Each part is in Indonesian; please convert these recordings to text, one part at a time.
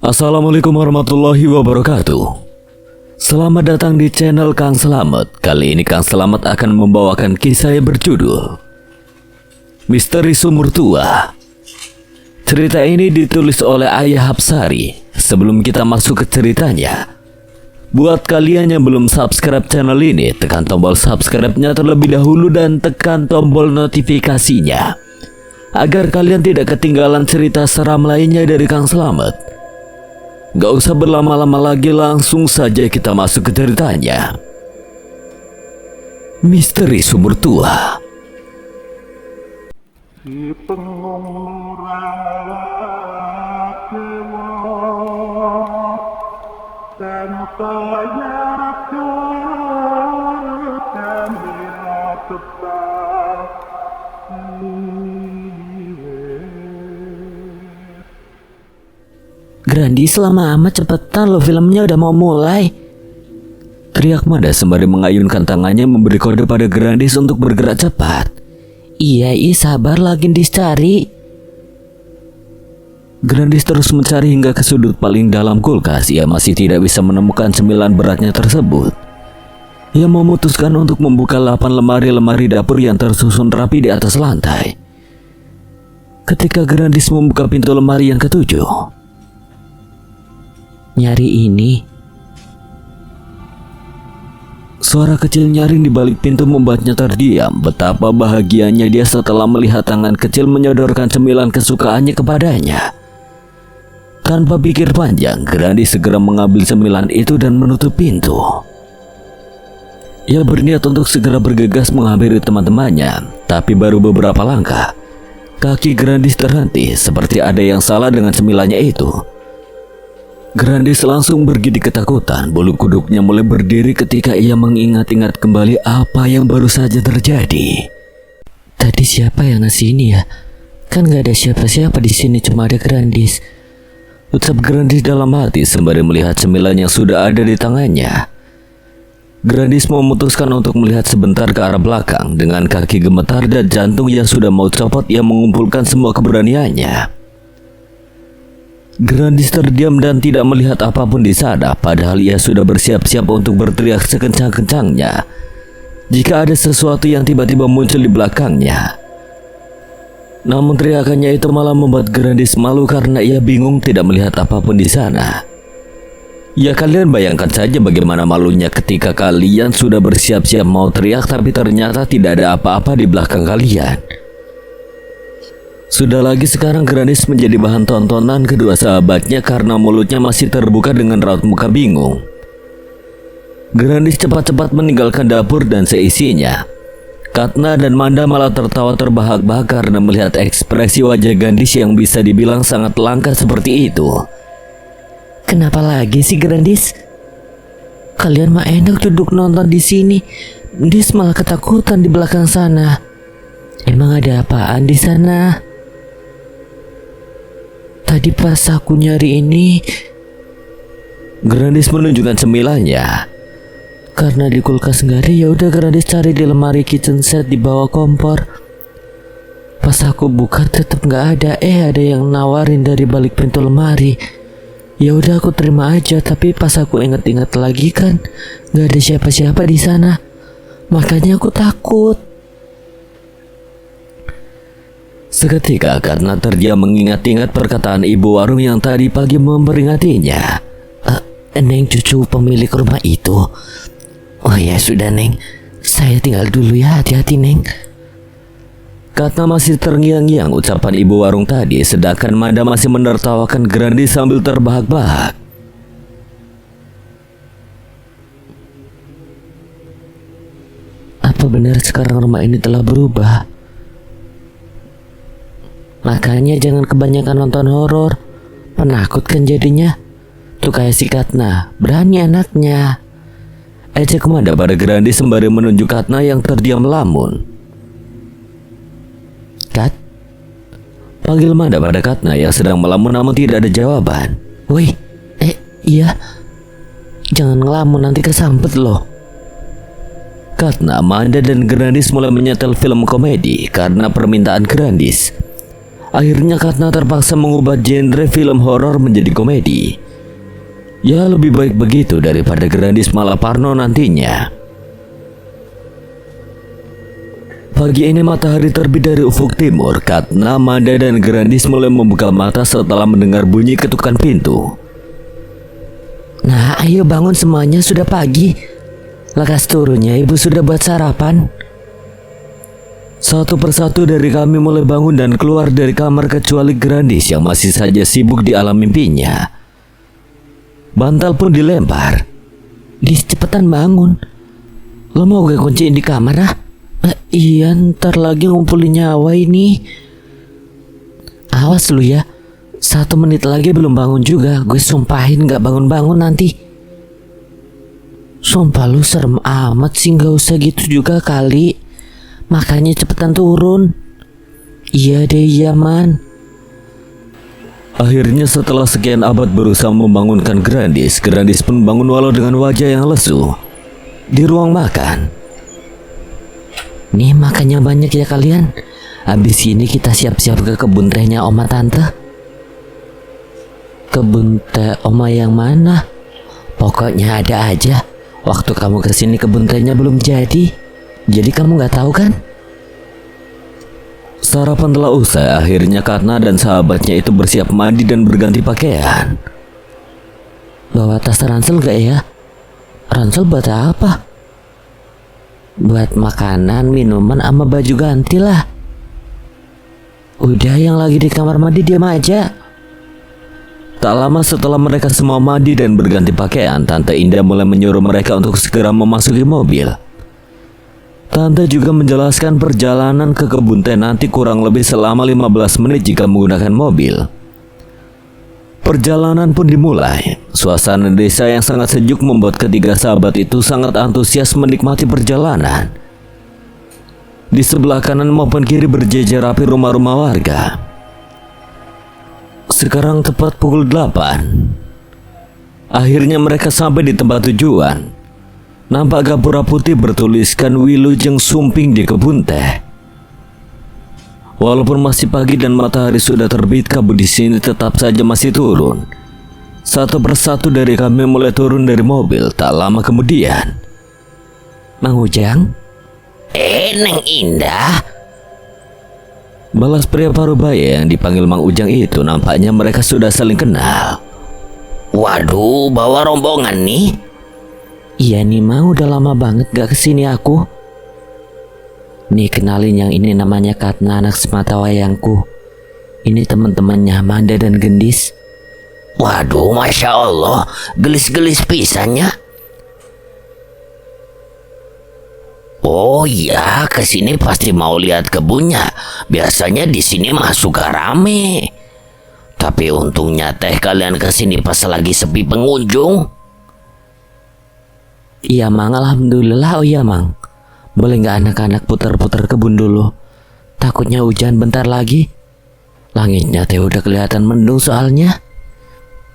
Assalamualaikum warahmatullahi wabarakatuh. Selamat datang di channel Kang Selamet. Kali ini Kang Selamet akan membawakan kisah yang berjudul Misteri Sumur Tua. Cerita ini ditulis oleh Ayah Hapsari. Sebelum kita masuk ke ceritanya, buat kalian yang belum subscribe channel ini, tekan tombol subscribe-nya terlebih dahulu dan tekan tombol notifikasinya agar kalian tidak ketinggalan cerita seram lainnya dari Kang Selamet. Gak usah berlama-lama lagi, langsung saja kita masuk ke ceritanya. Misteri Sumur Tua. Si pengurang kewa tanpa yakin bila tetap Grandi, selama amat, cepetan lo, filmnya udah mau mulai. Teriak Mada sembari mengayunkan tangannya memberi kode pada Grandis untuk bergerak cepat. Iya, sabar lagi dicari. Grandis terus mencari hingga ke sudut paling dalam kulkas. Ia masih tidak bisa menemukan cemilan beratnya tersebut. Ia memutuskan untuk membuka 8 lemari-lemari dapur yang tersusun rapi di atas lantai. Ketika Grandis membuka pintu lemari yang ketujuh, nyari ini. Suara kecil nyaring di balik pintu membuatnya terdiam. Betapa bahagianya dia setelah melihat tangan kecil menyodorkan cemilan kesukaannya kepadanya. Tanpa pikir panjang, Grandi segera mengambil cemilan itu dan menutup pintu. Ia berniat untuk segera bergegas menghampiri teman-temannya, tapi baru beberapa langkah, kaki Grandis terhenti seperti ada yang salah dengan cemilannya itu. Grandis langsung bergidik ketakutan. Bulu kuduknya mulai berdiri ketika ia mengingat-ingat kembali apa yang baru saja terjadi. Tadi siapa yang ngasih ini ya? Kan gak ada siapa-siapa di sini, cuma ada Grandis. Ucap Grandis dalam hati sembari melihat cemilan yang sudah ada di tangannya. Grandis memutuskan untuk melihat sebentar ke arah belakang. Dengan kaki gemetar dan jantung yang sudah mau copot, ia mengumpulkan semua keberaniannya. Grandis terdiam dan tidak melihat apapun di sana, padahal ia sudah bersiap-siap untuk berteriak sekencang-kencangnya jika ada sesuatu yang tiba-tiba muncul di belakangnya. Namun teriakannya itu malah membuat Grandis malu karena ia bingung tidak melihat apapun di sana. Ya, kalian bayangkan saja bagaimana malunya ketika kalian sudah bersiap-siap mau teriak tapi ternyata tidak ada apa-apa di belakang kalian. Sudah lagi sekarang Grandis menjadi bahan tontonan kedua sahabatnya karena mulutnya masih terbuka dengan raut muka bingung. Grandis cepat-cepat meninggalkan dapur dan seisinya. Katna dan Manda malah tertawa terbahak-bahak karena melihat ekspresi wajah Grandis yang bisa dibilang sangat langka seperti itu. Kenapa lagi sih Grandis? Kalian mah enak duduk nonton di sini, Dis malah ketakutan di belakang sana. Emang ada apaan di sana? Tadi pas aku nyari ini, Grandis menunjukkan cemilannya. Karena di kulkas nggak ada, ya udah Grandis cari di lemari kitchen set di bawah kompor. Pas aku buka tetap nggak ada. Ada yang nawarin dari balik pintu lemari. Ya udah aku terima aja. Tapi pas aku inget-inget lagi kan nggak ada siapa-siapa di sana. Makanya aku takut. Seketika karena terdiam mengingat-ingat perkataan ibu warung yang tadi pagi memperingatinya. Neng, cucu pemilik rumah itu. Oh ya sudah Neng, saya tinggal dulu ya, hati-hati Neng. Katna masih terngiang-ngiang ucapan ibu warung tadi, sedangkan Manda masih menertawakan Grandis sambil terbahak-bahak. Apa benar sekarang rumah ini telah berubah? Makanya jangan kebanyakan nonton horor, menakutkan jadinya. Tuh kayak si Katna, berani anaknya. Ejek Manda pada Grandis sembari menunjuk Katna yang terdiam melamun. Kat? Panggil Manda pada Katna yang sedang melamun namun tidak ada jawaban. Woi, iya. Jangan ngelamun, nanti kesampet loh. Katna, Manda dan Grandis mulai menyetel film komedi karena permintaan Grandis. Akhirnya Katna terpaksa mengubah genre film horor menjadi komedi. Ya lebih baik begitu daripada Grandis malah parno nantinya. Pagi ini matahari terbit dari ufuk timur. Katna, Manda, dan Grandis mulai membuka mata setelah mendengar bunyi ketukan pintu. Nah, ayo bangun semuanya, sudah pagi. Lekas turunnya, ibu sudah buat sarapan. Satu persatu dari kami mulai bangun dan keluar dari kamar kecuali Grandis yang masih saja sibuk di alam mimpinya. Bantal pun dilempar. Dis, cepetan bangun. Lo mau gue kunciin di kamar ah? Iya, ntar lagi ngumpulin nyawa ini. Awas lu ya, 1 menit lagi belum bangun juga. Gue sumpahin gak bangun-bangun nanti. Sumpah lu serem amat sih, gak usah gitu juga kali. Makanya cepetan turun. Iya deh, iya man. Akhirnya setelah sekian abad berusaha membangunkan Grandis, Grandis pun bangun walau dengan wajah yang lesu. Di ruang makan. Nih makannya banyak ya kalian. Habis ini kita siap-siap ke kebun tehnya oma tante. Kebun teh oma yang mana? Pokoknya ada aja. Waktu kamu kesini kebun tehnya belum jadi. Jadi kamu gak tahu kan? Sarapan telah usai. Akhirnya Katna dan sahabatnya itu bersiap mandi dan berganti pakaian. Bawa tas ransel gak ya? Ransel buat apa? Buat makanan, minuman, sama baju ganti lah. Udah, yang lagi di kamar mandi diam aja. Tak lama setelah mereka semua mandi dan berganti pakaian, Tante Indah mulai menyuruh mereka untuk segera memasuki mobil. Tante juga menjelaskan perjalanan ke kebun teh nanti kurang lebih selama 15 menit jika menggunakan mobil. Perjalanan pun dimulai. Suasana desa yang sangat sejuk membuat ketiga sahabat itu sangat antusias menikmati perjalanan. Di sebelah kanan maupun kiri berjejer rapi rumah-rumah warga. Sekarang tepat pukul 8. Akhirnya mereka sampai di tempat tujuan. Nampak gapura putih bertuliskan Wilujeng Sumping di kebun teh. Walaupun masih pagi dan matahari sudah terbit, kabut di sini tetap saja masih turun. Satu persatu dari kami mulai turun dari mobil. Tak lama kemudian, Mang Ujang, Neng Indah. balas pria parubaya yang dipanggil Mang Ujang itu. Nampaknya mereka sudah saling kenal. Waduh, bawa rombongan nih. Iya nih Mang, udah lama banget gak kesini aku. Nih kenalin, yang ini namanya Katna, anak semata wayangku. Ini teman-temannya Manda dan Gendis. Waduh, Masya Allah, gelis-gelis pisannya. Oh iya, kesini pasti mau lihat kebunnya. Biasanya di sini mah suka rame. Tapi untungnya teh kalian kesini pas lagi sepi pengunjung. Iya Mang, alhamdulillah. Oh iya Mang, boleh gak anak-anak putar-putar kebun dulu? Takutnya hujan bentar lagi. Langitnya teh udah kelihatan mendung soalnya.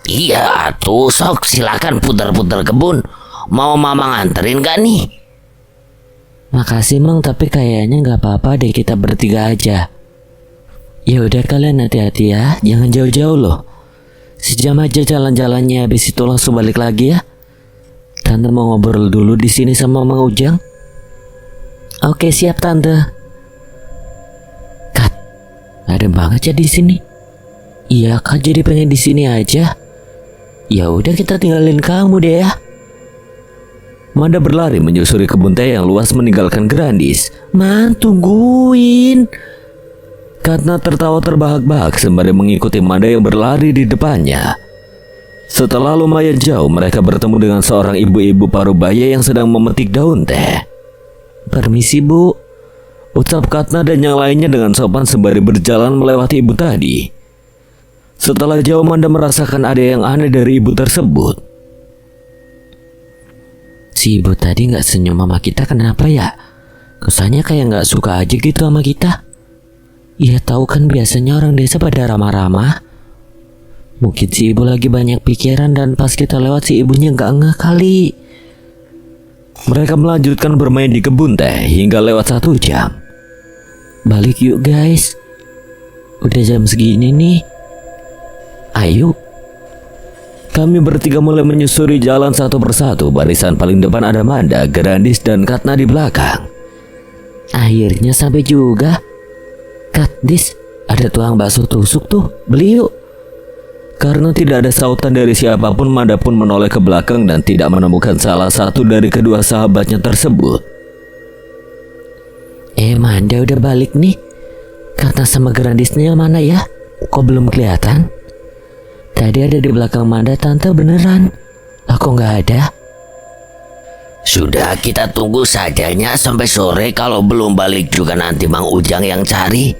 Iya atuh, sok silakan putar-putar kebun. Mau mama nganterin gak nih? Makasih Mang, tapi kayaknya gak apa-apa deh, kita bertiga aja. Ya udah, kalian hati-hati ya, jangan jauh-jauh loh. Sejam aja jalan-jalannya, habis itu langsung balik lagi ya. Tante mau ngobrol dulu di sini sama Mang Ujang. Oke, siap Tante. Kat, ada banget ya di sini. Iya Kak, jadi pengen di sini aja. Ya udah, kita tinggalin kamu deh ya. Manda berlari menyusuri kebun teh yang luas meninggalkan Grandis. Man, tungguin. Katna tertawa terbahak-bahak sembari mengikuti Manda yang berlari di depannya. Setelah lumayan jauh, mereka bertemu dengan seorang ibu-ibu parubaya yang sedang memetik daun teh. Permisi Bu, ucap Katna dan yang lainnya dengan sopan sembari berjalan melewati ibu tadi. Setelah jauh, Manda merasakan ada yang aneh dari ibu tersebut. Si ibu tadi gak senyum sama kita, kenapa ya? Kesannya kayak gak suka aja gitu sama kita. Ya tahu kan biasanya orang desa pada ramah-ramah. Mungkin si ibu lagi banyak pikiran dan pas kita lewat si ibunya gak ngeh kali. Mereka melanjutkan bermain di kebun teh hingga lewat 1 jam. Balik yuk guys. Udah jam segini nih. Ayo. Kami bertiga mulai menyusuri jalan satu persatu. Barisan paling depan ada Manda, Grandis, dan Katna di belakang. Akhirnya sampai juga. Katdis, ada tukang bakso tusuk tuh, beli yuk. Karena tidak ada sautan dari siapapun, Manda pun menoleh ke belakang dan tidak menemukan salah satu dari kedua sahabatnya tersebut. Manda udah balik nih. Katna sama Grandisnya mana ya? Kok belum kelihatan? Tadi ada di belakang Manda, Tante, beneran. Aku nggak ada. Sudah, kita tunggu sajanya sampai sore. Kalau belum balik juga nanti Mang Ujang yang cari.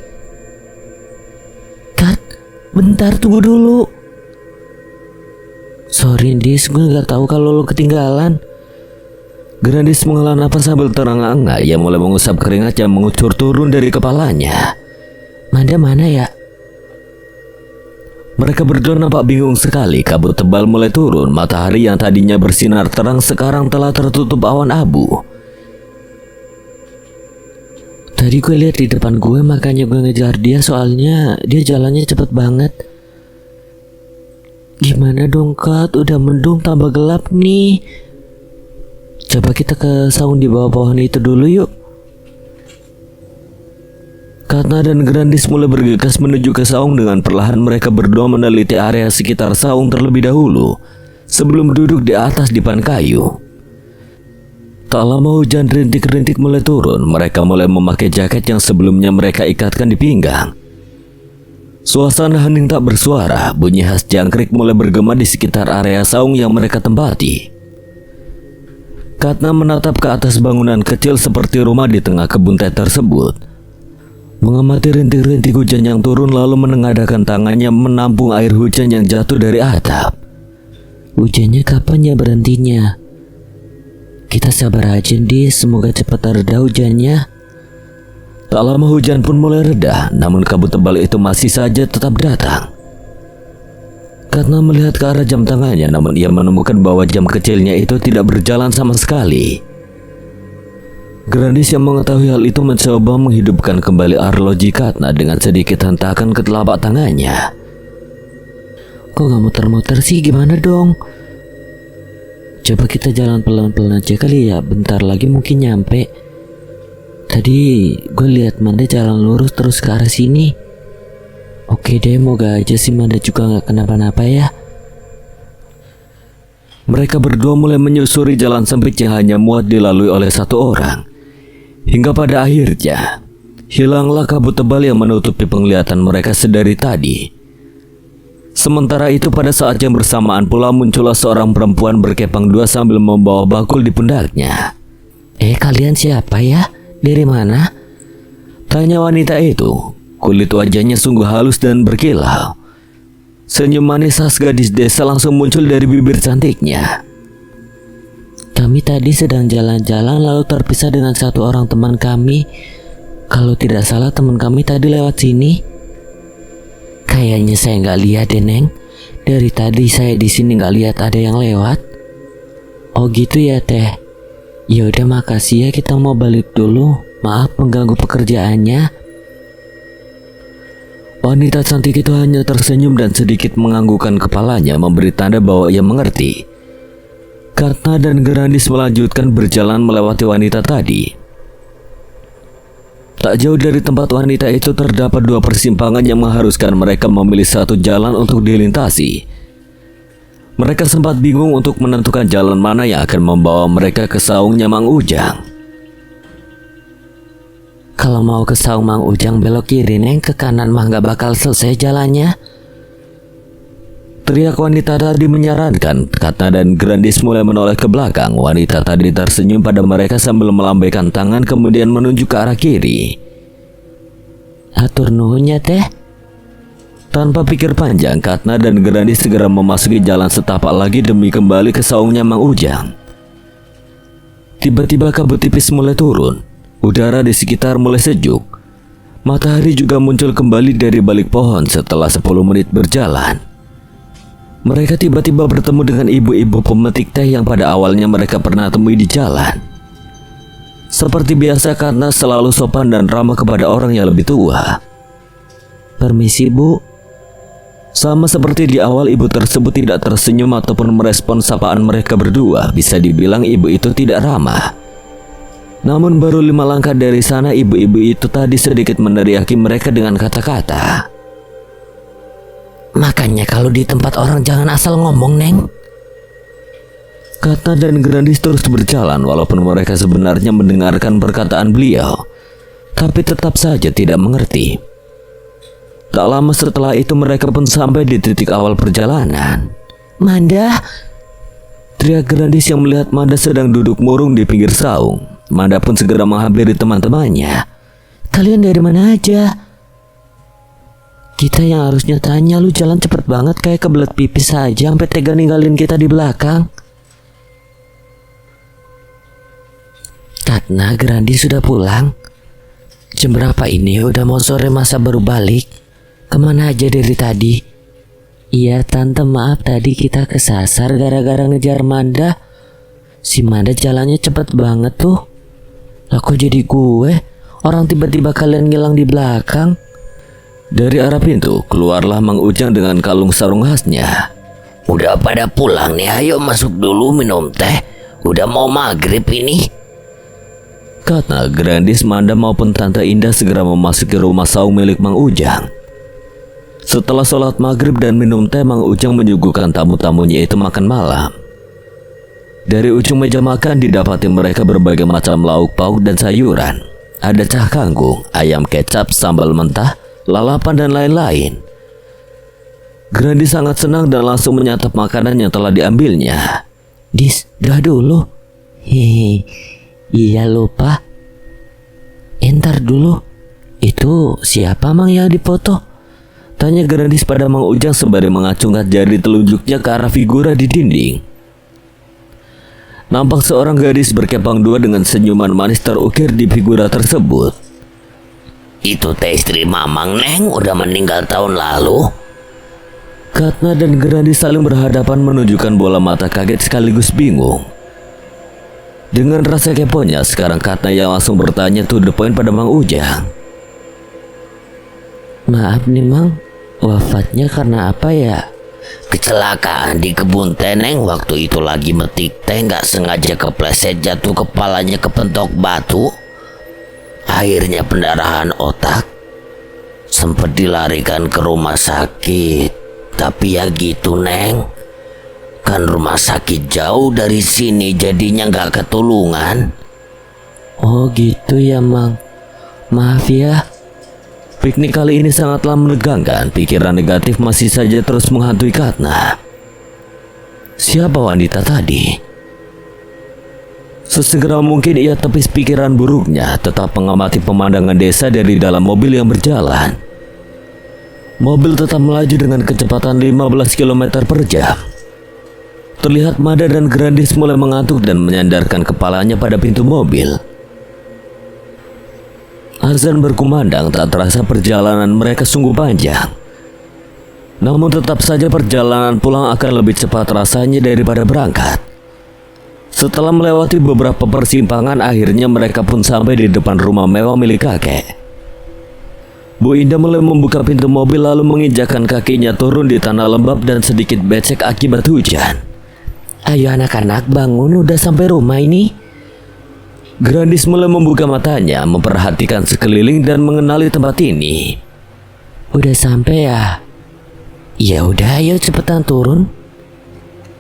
Kat, bentar, tunggu dulu. Sorry Dis, gue nggak tahu kalau lo ketinggalan. Grandis menghela napas sambil terengah-engah. Ia mulai mengusap keringat yang mengucur turun dari kepalanya. Manda mana ya? Mereka berdua nampak bingung sekali. Kabut tebal mulai turun. Matahari yang tadinya bersinar terang sekarang telah tertutup awan abu. Tadi gue lihat di depan gue, makanya gue ngejar dia, soalnya dia jalannya cepet banget. Gimana dong Kat? Udah mendung tambah gelap nih. Coba kita ke saung di bawah pohon itu dulu yuk. Katna dan Grandis mulai bergegas menuju ke saung. Dengan perlahan mereka berdua meneliti area sekitar saung terlebih dahulu sebelum duduk di atas dipan kayu. Tak lama hujan rintik-rintik mulai turun. Mereka mulai memakai jaket yang sebelumnya mereka ikatkan di pinggang. Suasana hening tak bersuara. Bunyi khas jangkrik mulai bergema di sekitar area saung yang mereka tempati. Katna menatap ke atas bangunan kecil seperti rumah di tengah kebun teh tersebut. Mengamati rintik-rintik hujan yang turun, lalu menengadahkan tangannya menampung air hujan yang jatuh dari atap. Hujannya kapan ya berhentinya? Kita sabar aja Dis, semoga cepat reda hujannya. Tak lama hujan pun mulai reda, namun kabut tebal itu masih saja tetap datang. Katna melihat ke arah jam tangannya, namun ia menemukan bahwa jam kecilnya itu tidak berjalan sama sekali. Grandis yang mengetahui hal itu mencoba menghidupkan kembali arloji Katna dengan sedikit hentakan ke telapak tangannya. Kok gak muter-muter sih, gimana dong? Coba kita jalan pelan-pelan aja kali ya, bentar lagi mungkin nyampe. Tadi gue lihat Manda jalan lurus terus ke arah sini. Oke deh, moga aja si Manda juga gak kenapa-napa ya. Mereka berdua mulai menyusuri jalan sempit yang hanya muat dilalui oleh satu orang. Hingga pada akhirnya, hilanglah kabut tebal yang menutupi penglihatan mereka sedari tadi. Sementara itu pada saat yang bersamaan pula muncullah seorang perempuan berkepang dua sambil membawa bakul di pundaknya. Kalian siapa ya? Dari mana? Tanya wanita itu. Kulit wajahnya sungguh halus dan berkilau. Senyum manis khas gadis desa langsung muncul dari bibir cantiknya. Kami tadi sedang jalan-jalan lalu terpisah dengan satu orang teman kami. Kalau tidak salah teman kami tadi lewat sini. Kayaknya saya nggak lihat deh Neng. Dari tadi saya di sini nggak lihat ada yang lewat. Oh gitu ya Teh. Ya udah makasih ya, kita mau balik dulu. Maaf mengganggu pekerjaannya. Wanita cantik itu hanya tersenyum dan sedikit menganggukkan kepalanya memberi tanda bahwa ia mengerti. Katna dan Grandis melanjutkan berjalan melewati wanita tadi. Tak jauh dari tempat wanita itu terdapat dua persimpangan yang mengharuskan mereka memilih satu jalan untuk dilintasi. Mereka sempat bingung untuk menentukan jalan mana yang akan membawa mereka ke saungnya Mang Ujang. Kalau mau ke saung Mang Ujang belok kiri Neng, ke kanan mah gak bakal selesai jalannya. Teriak wanita tadi menyarankan. Katna dan Grandis mulai menoleh ke belakang. Wanita tadi tersenyum pada mereka sambil melambaikan tangan kemudian menunjuk ke arah kiri. Atur nuhun ya Teh. Tanpa pikir panjang, Katna dan Grandis segera memasuki jalan setapak lagi demi kembali ke saungnya Mang Ujang. Tiba-tiba kabut tipis mulai turun. Udara di sekitar mulai sejuk. Matahari juga muncul kembali dari balik pohon setelah 10 menit berjalan. Mereka tiba-tiba bertemu dengan ibu-ibu pemetik teh yang pada awalnya mereka pernah temui di jalan. Seperti biasa, Katna selalu sopan dan ramah kepada orang yang lebih tua. Permisi, Bu. Sama seperti di awal, ibu tersebut tidak tersenyum ataupun merespon sapaan mereka berdua. Bisa dibilang ibu itu tidak ramah. Namun baru 5 langkah dari sana, ibu-ibu itu tadi sedikit meneriaki mereka dengan kata-kata. Makanya kalau di tempat orang jangan asal ngomong, Neng. Katna dan Grandis terus berjalan walaupun mereka sebenarnya mendengarkan perkataan beliau, tapi tetap saja tidak mengerti. Tak lama setelah itu mereka pun sampai di titik awal perjalanan. Manda, Teriak Grandis yang melihat Manda sedang duduk murung di pinggir saung. Manda pun segera menghampiri teman-temannya. kalian dari mana aja? Kita yang harusnya tanya, lu jalan cepet banget kayak kebelet pipis saja sampai tega ninggalin kita di belakang. Katna, Grandis sudah pulang. Jam berapa ini? Udah mau sore masa baru balik? Kemana aja dari tadi? Iya tante, maaf tadi kita kesasar gara-gara ngejar Manda. Si Manda jalannya cepet banget tuh. Lah kok jadi gue? Orang tiba-tiba kalian ngilang di belakang. Dari arah pintu keluarlah Mang Ujang dengan kalung sarung khasnya. Udah pada pulang nih, ayo masuk dulu minum teh. Udah mau maghrib ini. Kata Grandis, Manda maupun Tante Indah segera memasuki rumah saung milik Mang Ujang. Setelah sholat maghrib dan minum teh, Mang Ujang menyuguhkan tamu-tamunya itu makan malam. Dari ujung meja makan didapati mereka berbagai macam lauk pauk dan sayuran. Ada cah kangkung, ayam kecap, sambal mentah, lalapan dan lain-lain. Grandis sangat senang dan langsung menyantap makanan yang telah diambilnya. Dis, dah dulu. Hehe, iya lupa. Entar dulu. Itu siapa Mang yang dipoto? Tanya Grandis pada Mang Ujang sembari mengacungkan jari telunjuknya ke arah figura di dinding. Nampak seorang gadis berkepang dua dengan senyuman manis terukir di figura tersebut. Itu teh istri Mamang, Neng, udah meninggal tahun lalu. Katna dan Grandis saling berhadapan menunjukkan bola mata kaget sekaligus bingung. Dengan rasa keponya, sekarang Katna yang langsung bertanya to the point pada Mang Ujang. Maaf nih Mang, wafatnya karena apa ya? Kecelakaan di kebun teh, Neng. Waktu itu lagi metik teh, nggak sengaja kepleset, jatuh kepalanya kepentok batu. Akhirnya pendarahan otak. Sempat dilarikan ke rumah sakit. Tapi ya gitu, Neng. Kan rumah sakit jauh dari sini, jadinya nggak ketulungan. Oh gitu ya Mang. Maaf ya. Piknik kali ini sangatlah menegangkan. Pikiran negatif masih saja terus menghantui Katna. Siapa wanita tadi? Sesegera mungkin ia tepis pikiran buruknya, tetap mengamati pemandangan desa dari dalam mobil yang berjalan. Mobil tetap melaju dengan kecepatan 15 km per jam. Terlihat Mada dan Grandis mulai mengantuk dan menyandarkan kepalanya pada pintu mobil. Azan berkumandang, tak terasa perjalanan mereka sungguh panjang. Namun tetap saja perjalanan pulang akan lebih cepat rasanya daripada berangkat. Setelah melewati beberapa persimpangan, akhirnya mereka pun sampai di depan rumah mewah milik kakek. Bu Indah mulai membuka pintu mobil lalu menginjakkan kakinya turun di tanah lembab dan sedikit becek akibat hujan. Ayo anak-anak bangun, udah sampai rumah ini. Grandis mulai membuka matanya, memperhatikan sekeliling dan mengenali tempat ini. Udah sampai ya? Ya udah, ayo cepetan turun.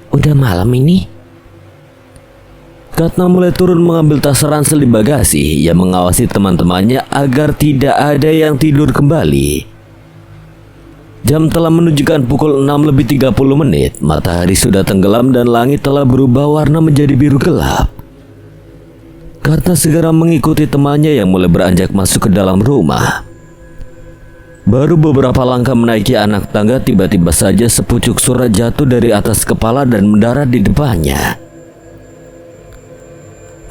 Udah malam ini. Katna mulai turun mengambil tas ransel di bagasi. Ia mengawasi teman-temannya agar tidak ada yang tidur kembali. Jam telah menunjukkan pukul 6:30. Matahari sudah tenggelam dan langit telah berubah warna menjadi biru gelap. Katna segera mengikuti temannya yang mulai beranjak masuk ke dalam rumah. Baru beberapa langkah menaiki anak tangga, tiba-tiba saja sepucuk surat jatuh dari atas kepala dan mendarat di depannya.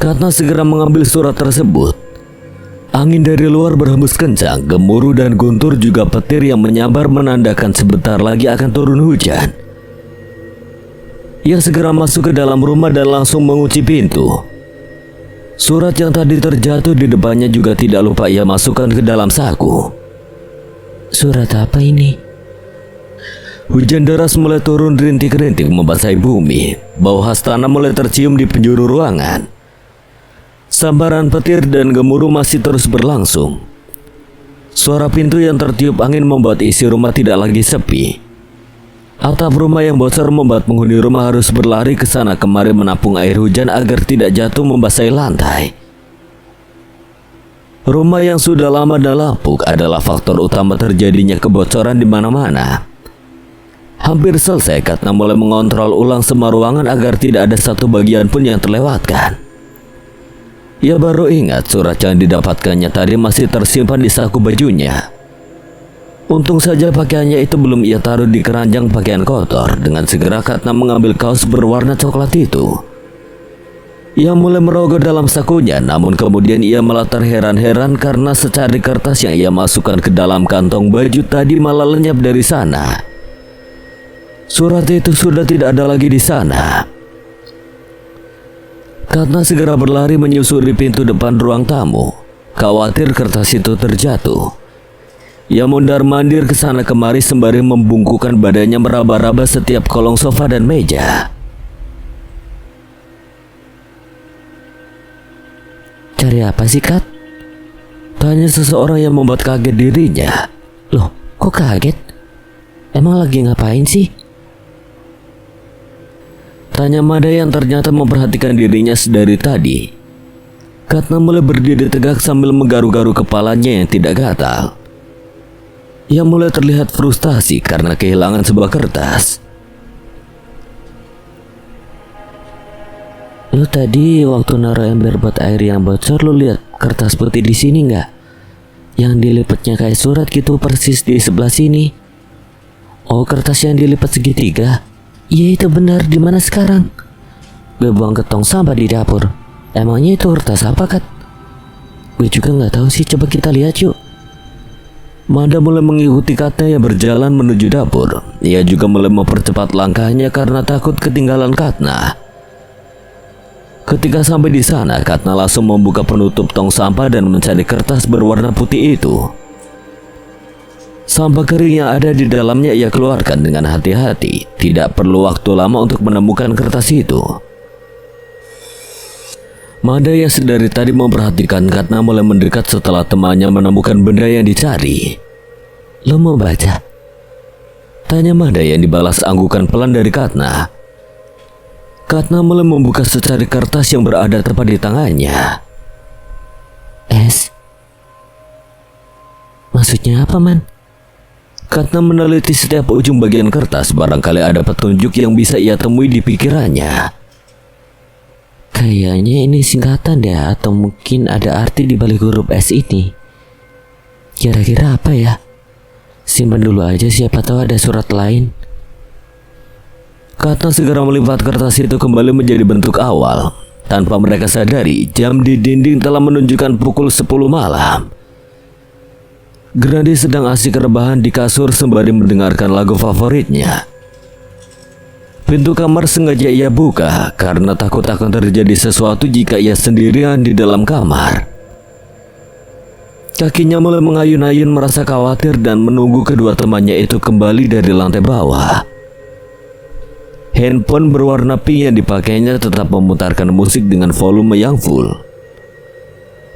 Katna segera mengambil surat tersebut. Angin dari luar berhembus kencang, gemuruh dan guntur juga petir yang menyambar menandakan sebentar lagi akan turun hujan. Ia segera masuk ke dalam rumah dan langsung mengunci pintu. Surat yang tadi terjatuh di depannya juga tidak lupa ia masukkan ke dalam saku. Surat apa ini? Hujan deras mulai turun rintik-rintik membasahi bumi. Bau khas tanah mulai tercium di penjuru ruangan. Sambaran petir dan gemuruh masih terus berlangsung. Suara pintu yang tertiup angin membuat isi rumah tidak lagi sepi. Atap rumah yang bocor membuat penghuni rumah harus berlari ke sana kemari menampung air hujan agar tidak jatuh membasahi lantai. Rumah yang sudah lama dan lapuk adalah faktor utama terjadinya kebocoran di mana-mana. Hampir selesai Katna mulai mengontrol ulang semua ruangan agar tidak ada satu bagian pun yang terlewatkan. Ia baru ingat surat yang didapatkannya tadi masih tersimpan di saku bajunya. Untung saja pakaiannya itu belum ia taruh di keranjang pakaian kotor. Dengan segera Katna mengambil kaos berwarna coklat itu. Ia mulai merogoh dalam sakunya, namun kemudian ia malah terheran-heran karena secari kertas yang ia masukkan ke dalam kantong baju tadi malah lenyap dari sana. Surat itu sudah tidak ada lagi di sana. Katna segera berlari menyusuri pintu depan ruang tamu. Khawatir kertas itu terjatuh. Ia mondar-mandir ke sana kemari sembari membungkukkan badannya meraba-raba setiap kolong sofa dan meja. Cari apa sih, Kat? Tanya seseorang yang membuat kaget dirinya. Loh, kok kaget? Emang lagi ngapain sih? Tanya Mada yang ternyata memperhatikan dirinya sedari tadi. Katna mulai berdiri tegak sambil menggaru-garu kepalanya yang tidak gatal. Ia mulai terlihat frustasi karena kehilangan sebuah kertas. Lu tadi waktu naruh ember buat air yang bocor, lu lihat kertas putih di sini nggak? Yang dilipatnya kayak surat gitu persis di sebelah sini. Oh, kertas yang dilipat segitiga. Iya itu benar, di mana sekarang? Gue buang ke tong sampah di dapur. Emangnya itu kertas apa, Kat? Gue juga nggak tahu sih, coba kita lihat yuk. Mada mulai mengikuti Katna yang berjalan menuju dapur. Ia juga mulai mempercepat langkahnya karena takut ketinggalan Katna. Ketika sampai di sana, Katna langsung membuka penutup tong sampah dan mencari kertas berwarna putih itu. Sampah kering yang ada di dalamnya ia keluarkan dengan hati-hati. Tidak perlu waktu lama untuk menemukan kertas itu. Mada yang sedari tadi memperhatikan Katna mulai mendekat setelah temannya menemukan benda yang dicari. Lo mau baca? Tanya Mada yang dibalas anggukan pelan dari Katna. Katna mulai membuka secari kertas yang berada tepat di tangannya. Es? Maksudnya apa, Man? Katna meneliti setiap ujung bagian kertas, barangkali ada petunjuk yang bisa ia temui di pikirannya. Kayaknya ini singkatan deh, atau mungkin ada arti di balik huruf S ini. Kira-kira apa ya? Simpan dulu aja, siapa tahu ada surat lain. Katna segera melipat kertas itu kembali menjadi bentuk awal. Tanpa mereka sadari, jam di dinding telah menunjukkan pukul 10 malam. Grandi sedang asik rebahan di kasur sembari mendengarkan lagu favoritnya. Pintu kamar sengaja ia buka karena takut akan terjadi sesuatu jika ia sendirian di dalam kamar. Kakinya mulai mengayun-ayun merasa khawatir dan menunggu kedua temannya itu kembali dari lantai bawah. Handphone berwarna pink yang dipakainya tetap memutarkan musik dengan volume yang full.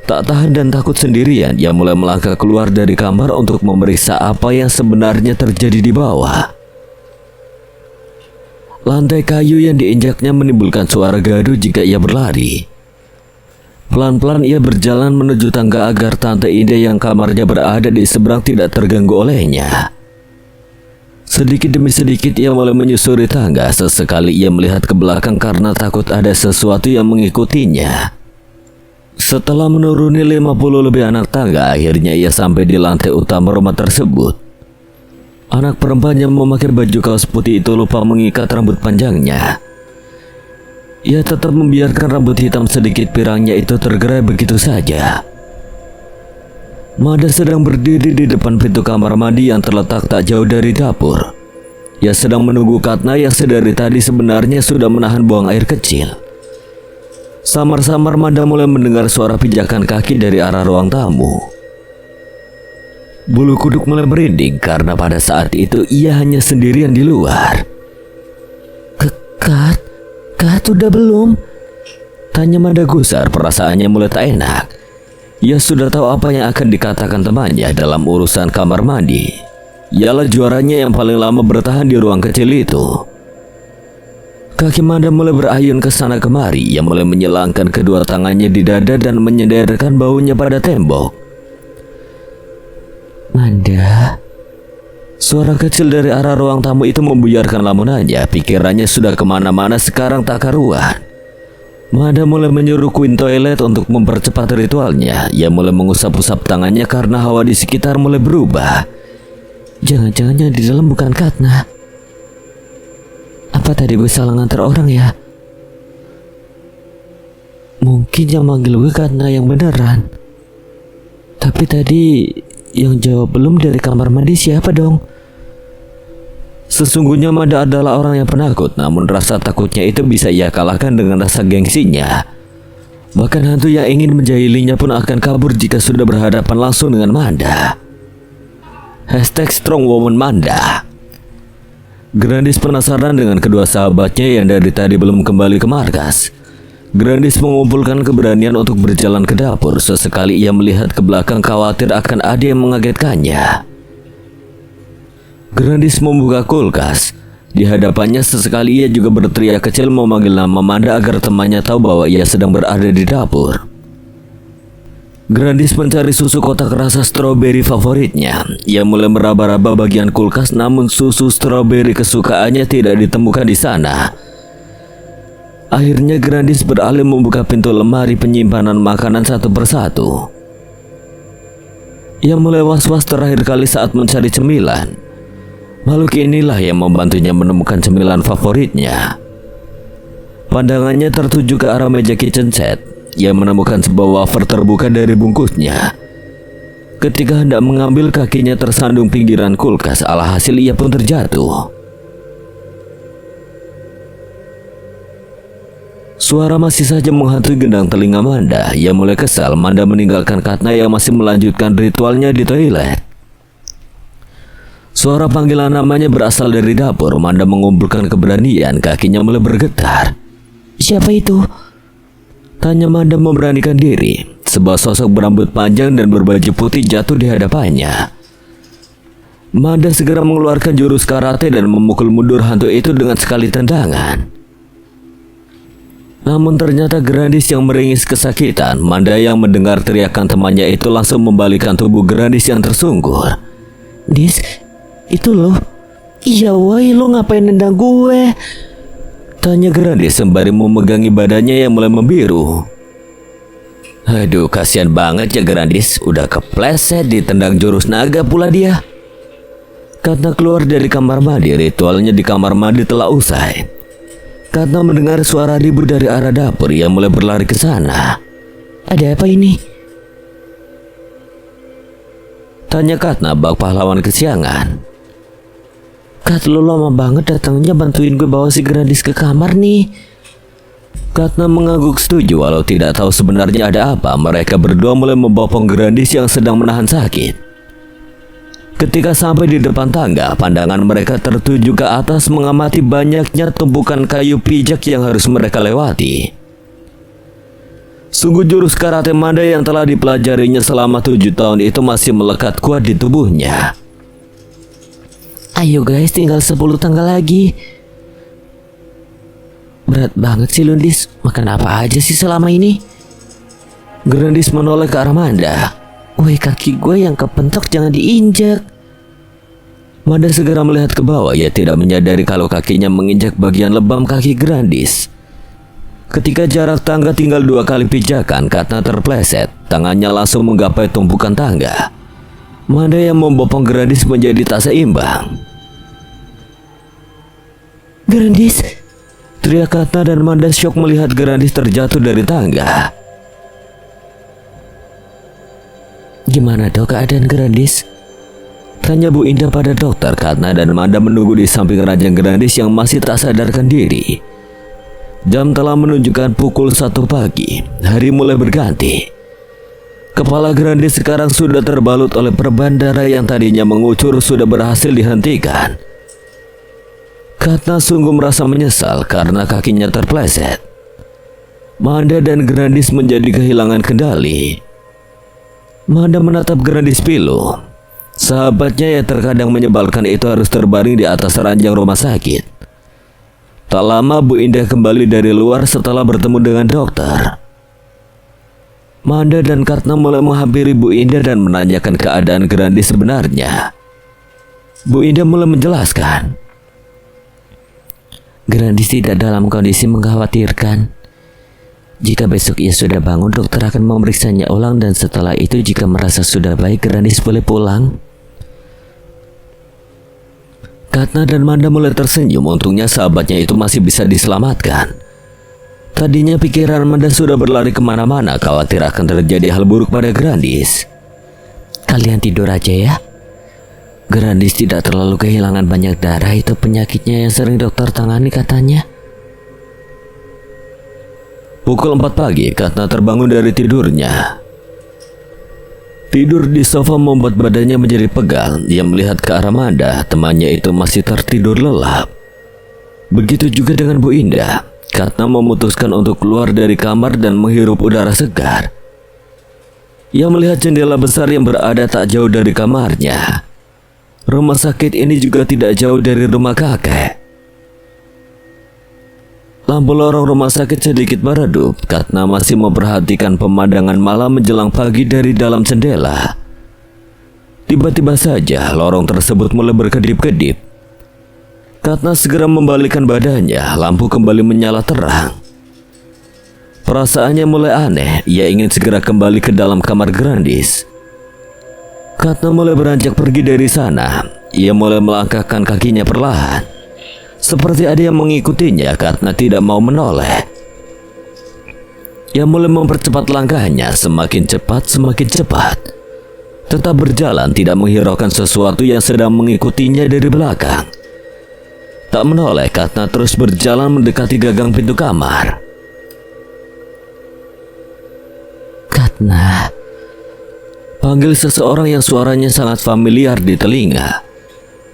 Tak tahan dan takut sendirian, ia mulai melangkah keluar dari kamar untuk memeriksa apa yang sebenarnya terjadi di bawah. Lantai kayu yang diinjaknya menimbulkan suara gaduh jika ia berlari. Pelan-pelan ia berjalan menuju tangga agar Tante Ida yang kamarnya berada di seberang tidak terganggu olehnya. Sedikit demi sedikit ia mulai menyusuri tangga. Sesekali ia melihat ke belakang karena takut ada sesuatu yang mengikutinya. Setelah menuruni 50 lebih anak tangga, akhirnya ia sampai di lantai utama rumah tersebut. Anak perempuan yang memakai baju kaos putih itu lupa mengikat rambut panjangnya. Ia tetap membiarkan rambut hitam sedikit pirangnya itu tergerai begitu saja. Mada sedang berdiri di depan pintu kamar mandi yang terletak tak jauh dari dapur. Ia sedang menunggu Katna yang sedari tadi sebenarnya sudah menahan buang air kecil. Samar-samar Mada mulai mendengar suara pijakan kaki dari arah ruang tamu. Bulu kuduk mulai merinding karena pada saat itu ia hanya sendirian di luar. Kat udah belum? Tanya Manda gusar, perasaannya mulai tak enak. Ia sudah tahu apa yang akan dikatakan temannya dalam urusan kamar mandi. Ialah juaranya yang paling lama bertahan di ruang kecil itu. Kaki Manda mulai berayun ke sana kemari. Ia mulai menyelangkan kedua tangannya di dada dan menyenderkan baunya pada tembok. Manda. Suara kecil dari arah ruang tamu itu membuyarkan lamunannya. Pikirannya sudah kemana-mana sekarang tak karuan. Manda mulai menyuruh Queen Toilet untuk mempercepat ritualnya. Ia mulai mengusap-usap tangannya karena hawa di sekitar mulai berubah. Jangan-jangan yang di dalam bukan Katna. Apa tadi gue salah nganter orang ya? Mungkin yang manggil gue Katna yang beneran. Tapi tadi yang jawab belum dari kamar mandi siapa dong? Sesungguhnya Manda adalah orang yang penakut, namun rasa takutnya itu bisa ia kalahkan dengan rasa gengsinya. Bahkan hantu yang ingin menjahilinya pun akan kabur jika sudah berhadapan langsung dengan Manda. #StrongWoman Manda. Grandis penasaran dengan kedua sahabatnya yang dari tadi belum kembali ke markas. Grandis mengumpulkan keberanian untuk berjalan ke dapur. Sesekali ia melihat ke belakang khawatir akan ada yang mengagetkannya. Grandis membuka kulkas. Di hadapannya sesekali ia juga berteriak kecil memanggil nama Manda agar temannya tahu bahwa ia sedang berada di dapur. Grandis mencari susu kotak rasa stroberi favoritnya. Ia mulai meraba-raba bagian kulkas, namun susu stroberi kesukaannya tidak ditemukan di sana. Akhirnya Grandis beralih membuka pintu lemari penyimpanan makanan satu persatu. Ia mulai was-was terakhir kali saat mencari cemilan. Makhluk inilah yang membantunya menemukan cemilan favoritnya. Pandangannya tertuju ke arah meja kitchen set. Ia menemukan sebuah wafer terbuka dari bungkusnya. Ketika hendak mengambil, kakinya tersandung pinggiran kulkas. Alhasil ia pun terjatuh. Suara masih saja menghantui gendang telinga Manda. Ia mulai kesal. Manda meninggalkan Katna yang masih melanjutkan ritualnya di toilet. Suara panggilan namanya berasal dari dapur. Manda mengumpulkan keberanian, kakinya mulai bergetar. Siapa itu? Tanya Manda memberanikan diri. Sebuah sosok berambut panjang dan berbaju putih jatuh di hadapannya. Manda segera mengeluarkan jurus karate dan memukul mundur hantu itu dengan sekali tendangan. Namun ternyata Grandis yang meringis kesakitan. Manda yang mendengar teriakan temannya itu langsung membalikkan tubuh Grandis yang tersungkur. Dis, itu loh. Iya woi, lo ngapain nendang gue? Tanya Grandis sembari memegangi badannya yang mulai membiru. Aduh, kasihan banget ya Grandis. Udah kepleset ditendang jurus naga pula dia. Karena keluar dari kamar mandi, ritualnya di kamar mandi telah usai. Karena mendengar suara ribut dari arah dapur, ia mulai berlari ke sana. Ada apa ini? Tanya Katna, bak pahlawan kesiangan. Kat, lo lama banget datangnya bantuin gue bawa si Grandis ke kamar nih. Katna mengangguk setuju walau tidak tahu sebenarnya ada apa. Mereka berdua mulai membopong Grandis yang sedang menahan sakit. Ketika sampai di depan tangga, pandangan mereka tertuju ke atas mengamati banyaknya tumpukan kayu pijak yang harus mereka lewati. Sungguh jurus karate Manda yang telah dipelajarinya selama 7 tahun itu masih melekat kuat di tubuhnya. Ayo guys, tinggal 10 tangga lagi. Berat banget sih Lundis. Makan apa aja sih selama ini? Grandis menoleh ke arah Manda. Woi, kaki gue yang kepentok jangan diinjak. Manda segera melihat ke bawah. Ia tidak menyadari kalau kakinya menginjak bagian lebam kaki Grandis. Ketika jarak tangga tinggal 2 kali pijakan, Katna terpleset. Tangannya langsung menggapai tumpukan tangga. Manda yang membopong Grandis menjadi tak seimbang. Grandis! Teriak Katna dan Manda syok melihat Grandis terjatuh dari tangga. Gimana dok keadaan Grandis? Tanya Bu Indah pada dokter. Katna dan Manda menunggu di samping ranjang Grandis yang masih tak sadarkan diri. Jam telah menunjukkan pukul 1 pagi. Hari mulai berganti. Kepala Grandis sekarang sudah terbalut oleh perban darah yang tadinya mengucur sudah berhasil dihentikan. Katna sungguh merasa menyesal karena kakinya terpleset. Manda dan Grandis menjadi kehilangan kendali. Manda menatap Grandis pilu. Sahabatnya yang terkadang menyebalkan itu harus terbaring di atas ranjang rumah sakit. Tak lama Bu Indah kembali dari luar setelah bertemu dengan dokter. Manda dan Katna mulai menghampiri Bu Indah dan menanyakan keadaan Grandis sebenarnya. Bu Indah mulai menjelaskan. Grandis tidak dalam kondisi mengkhawatirkan. Jika besok ia sudah bangun, dokter akan memeriksanya ulang dan setelah itu jika merasa sudah baik, Grandis boleh pulang. Katna dan Manda mulai tersenyum, untungnya sahabatnya itu masih bisa diselamatkan. Tadinya pikiran Manda sudah berlari kemana-mana, khawatir akan terjadi hal buruk pada Grandis. Kalian tidur aja ya. Grandis tidak terlalu kehilangan banyak darah, itu penyakitnya yang sering dokter tangani katanya. Pukul 4 pagi, Katna terbangun dari tidurnya. Tidur di sofa membuat badannya menjadi pegal. Dia melihat ke arah Manda, temannya itu masih tertidur lelap. Begitu juga dengan Bu Indah. Katna memutuskan untuk keluar dari kamar dan menghirup udara segar. Ia melihat jendela besar yang berada tak jauh dari kamarnya. Rumah sakit ini juga tidak jauh dari rumah kakek. Lampu lorong rumah sakit sedikit meredup. Katna masih memperhatikan pemandangan malam menjelang pagi dari dalam jendela. Tiba-tiba saja lorong tersebut mulai berkedip-kedip. Katna segera membalikkan badannya, lampu kembali menyala terang. Perasaannya mulai aneh, ia ingin segera kembali ke dalam kamar Grandis. Katna mulai beranjak pergi dari sana. Ia mulai melangkahkan kakinya perlahan. Seperti ada yang mengikutinya, Katna tidak mau menoleh. Ia mulai mempercepat langkahnya, semakin cepat, semakin cepat. Tetap berjalan, tidak menghiraukan sesuatu yang sedang mengikutinya dari belakang. Tak menoleh, Katna terus berjalan mendekati gagang pintu kamar. Katna, panggil seseorang yang suaranya sangat familiar di telinga.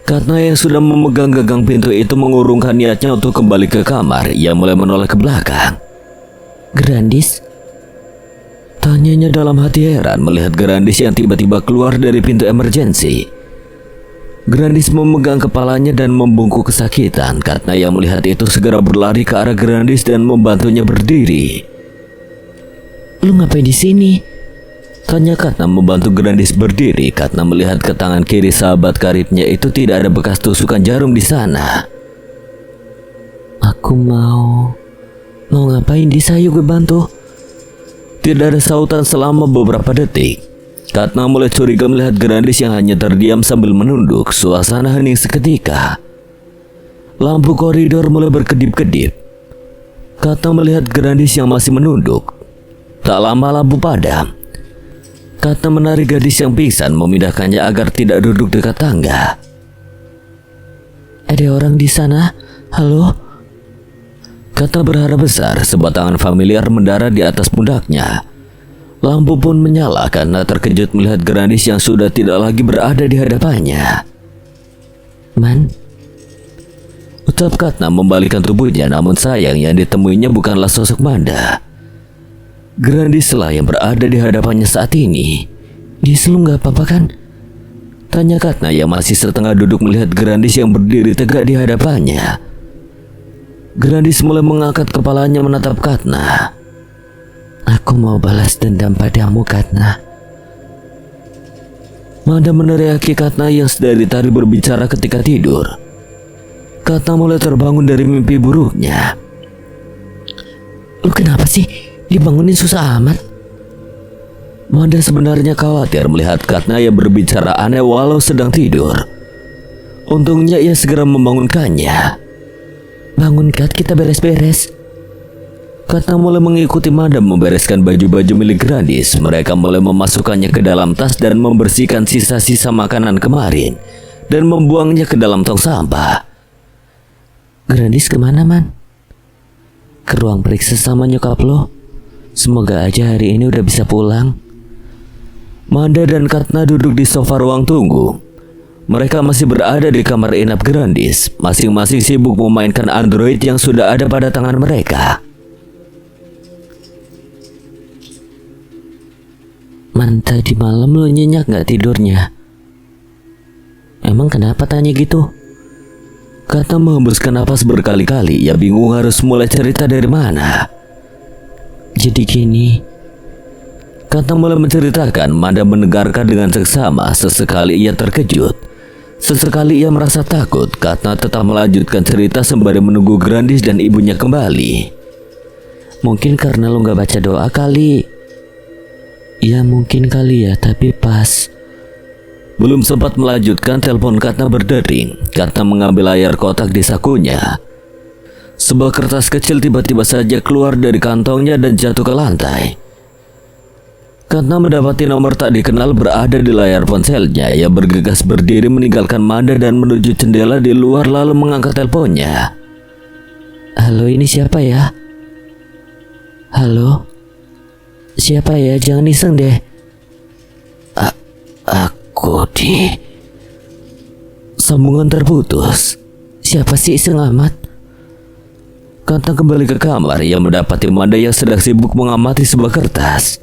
Katna yang sudah memegang gagang pintu itu mengurungkan niatnya untuk kembali ke kamar. Ia mulai menoleh ke belakang. Grandis? Tanyanya dalam hati heran melihat Grandis yang tiba-tiba keluar dari pintu emergensi. Grandis memegang kepalanya dan membungkuk kesakitan. Katna yang melihat itu segera berlari ke arah Grandis dan membantunya berdiri. Lu ngapain di sini? Tanya Katna membantu Grandis berdiri. Katna melihat ke tangan kiri sahabat karibnya itu tidak ada bekas tusukan jarum di sana. Aku mau ngapain di sayu gue bantu? Tidak ada sautan selama beberapa detik. Katna mulai curiga melihat Grandis yang hanya terdiam sambil menunduk. Suasana hening seketika. Lampu koridor mulai berkedip-kedip. Katna melihat Grandis yang masih menunduk. Tak lama lampu padam. Katna menarik gadis yang pingsan, memindahkannya agar tidak duduk dekat tangga. Ada orang di sana? Halo? Katna berharap besar, sebuah tangan familiar mendarat di atas pundaknya. Lampu pun menyala karena terkejut melihat Grandis yang sudah tidak lagi berada di hadapannya. Man? Ucap Katna membalikkan tubuhnya, namun sayang yang ditemuinya bukanlah sosok Manda. Grandis lah yang berada di hadapannya saat ini. Dis, lu gak apa-apa kan? Tanya Katna yang masih setengah duduk melihat Grandis yang berdiri tegak di hadapannya. Grandis mulai mengangkat kepalanya menatap Katna. Aku mau balas dendam padamu, Katna. Manda meneriaki Katna yang sedari tadi berbicara ketika tidur. Katna mulai terbangun dari mimpi buruknya. Lu kenapa sih? Dibangunin susah amat. Manda sebenarnya khawatir melihat Katna yang berbicara aneh walau sedang tidur. Untungnya ia segera membangunkannya. Bangun, Kat, kita beres-beres. Katna mulai mengikuti Manda membereskan baju-baju milik Grandis. Mereka mulai memasukkannya ke dalam tas dan membersihkan sisa-sisa makanan kemarin dan membuangnya ke dalam tong sampah. Grandis kemana, Man? Ke ruang periksa sama nyokap lo. Semoga aja hari ini udah bisa pulang. Manda dan Katna duduk di sofa ruang tunggu. Mereka masih berada di kamar inap Grandis, masing-masing sibuk memainkan Android yang sudah ada pada tangan mereka. Man, tadi malam lo nyenyak gak tidurnya? Emang kenapa tanya gitu? Katna menghembuskan napas berkali-kali. Ia bingung harus mulai cerita dari mana. Jadi gini, Katna mulai menceritakan. Manda mendengarkan dengan seksama. Sesekali ia terkejut, sesekali ia merasa takut. Katna tetap melanjutkan cerita sembari menunggu Grandis dan ibunya kembali. mungkin karena lo gak baca doa kali. Ya mungkin kali ya, tapi pas belum sempat melanjutkan, telepon Katna berdering. Katna mengambil layar kotak di sakunya. Sebuah kertas kecil tiba-tiba saja keluar dari kantongnya dan jatuh ke lantai. Katna mendapati nomor tak dikenal berada di layar ponselnya. Ia bergegas berdiri meninggalkan Manda dan menuju jendela di luar lalu mengangkat teleponnya. Halo, ini siapa ya? Halo? Siapa ya? Jangan iseng deh. Aku di... Sambungan terputus. Siapa sih iseng amat? Katna kembali ke kamar. Ia mendapati Manda yang sedang sibuk mengamati sebuah kertas.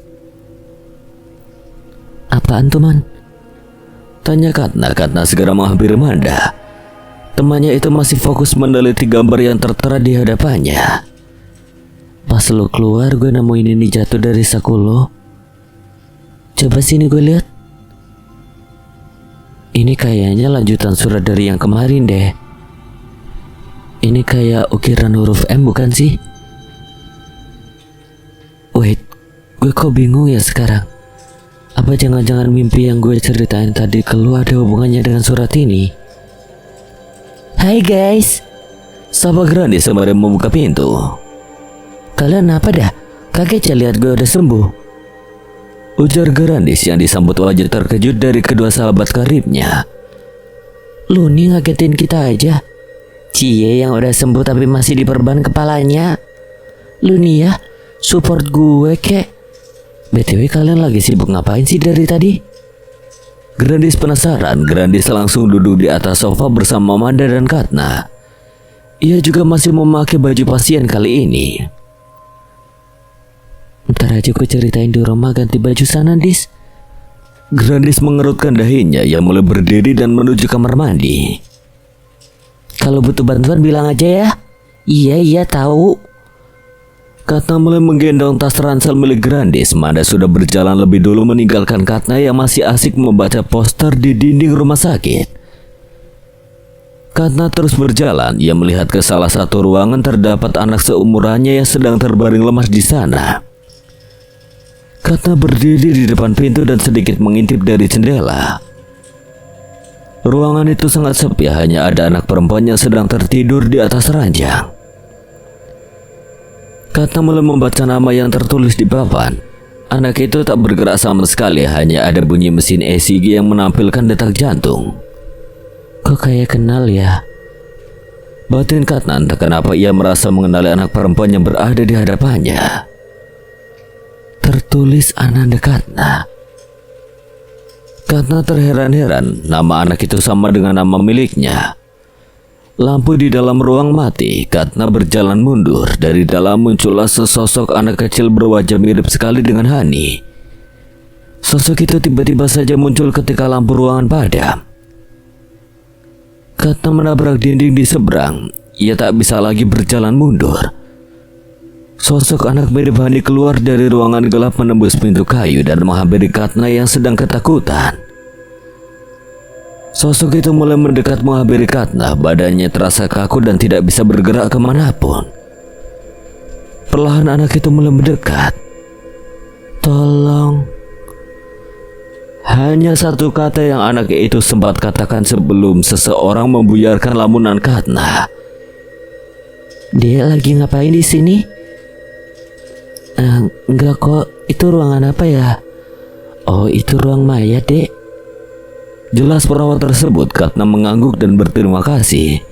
Apaan tuh, Man? Tanya Katna. Katna segera menghampiri Manda. Temannya itu masih fokus meneliti gambar yang tertera di hadapannya. Pas lo keluar, gue nemuin ini jatuh dari saku lo. Coba sini gue lihat. Ini kayaknya lanjutan surat dari yang kemarin deh. Ini kayak ukiran huruf M bukan sih? Wait, gue kok bingung ya sekarang. Apa jangan-jangan mimpi yang gue ceritain tadi ke lu ada hubungannya dengan surat ini? Hai guys, sapa Grandis sembari membuka pintu. Kalian apa dah? Kaget ya lihat gue udah sembuh, ujar Grandis yang disambut wajah terkejut dari kedua sahabat karibnya. Lu nih ngagetin kita aja. Cie yang udah sembuh tapi masih diperban kepalanya. Lu nih ya, support gue kek. BTW kalian lagi sibuk ngapain sih dari tadi? Grandis penasaran. Grandis langsung duduk di atas sofa bersama Manda dan Katna. Ia juga masih memakai baju pasien kali ini. Ntar aja gue ceritain di rumah, ganti baju sana, Dis. Grandis mengerutkan dahinya. Ia mulai berdiri dan menuju kamar mandi. Kalau butuh bantuan bilang aja ya. Iya tahu. Katna mulai menggendong tas ransel milik Grandis. Manda sudah berjalan lebih dulu meninggalkan Katna yang masih asik membaca poster di dinding rumah sakit. Katna terus berjalan. Ia melihat ke salah satu ruangan. Terdapat anak seumurannya yang sedang terbaring lemas di sana. Katna berdiri di depan pintu dan sedikit mengintip dari jendela. Ruangan itu sangat sepi. Hanya ada anak perempuan yang sedang tertidur di atas ranjang. Katna mulai membaca nama yang tertulis di papan. Anak itu tak bergerak sama sekali. Hanya ada bunyi mesin ECG yang menampilkan detak jantung. Kok kayak kenal ya? Batin Katna, entah kenapa ia merasa mengenali anak perempuan yang berada di hadapannya. Tertulis Ananda Katna. Katna terheran-heran. Nama anak itu sama dengan nama miliknya. Lampu di dalam ruang mati. Katna berjalan mundur. Dari dalam muncullah sesosok anak kecil berwajah mirip sekali dengan Hani. Sosok itu tiba-tiba saja muncul ketika lampu ruangan padam. Katna menabrak dinding di seberang. Ia tak bisa lagi berjalan mundur. Sosok anak mirip Hani keluar dari ruangan gelap menembus pintu kayu dan menghampiri Katna yang sedang ketakutan. Sosok itu mulai mendekat menghampiri Katna. Badannya terasa kaku dan tidak bisa bergerak kemanapun. Perlahan anak itu mulai mendekat. Tolong. Hanya satu kata yang anak itu sempat katakan sebelum seseorang membuyarkan lamunan Katna. Dia lagi ngapain di sini? Enggak kok. Itu ruangan apa ya? Oh, itu ruang mayat, Dek. Jelas perawat tersebut. Katna mengangguk dan berterima kasih.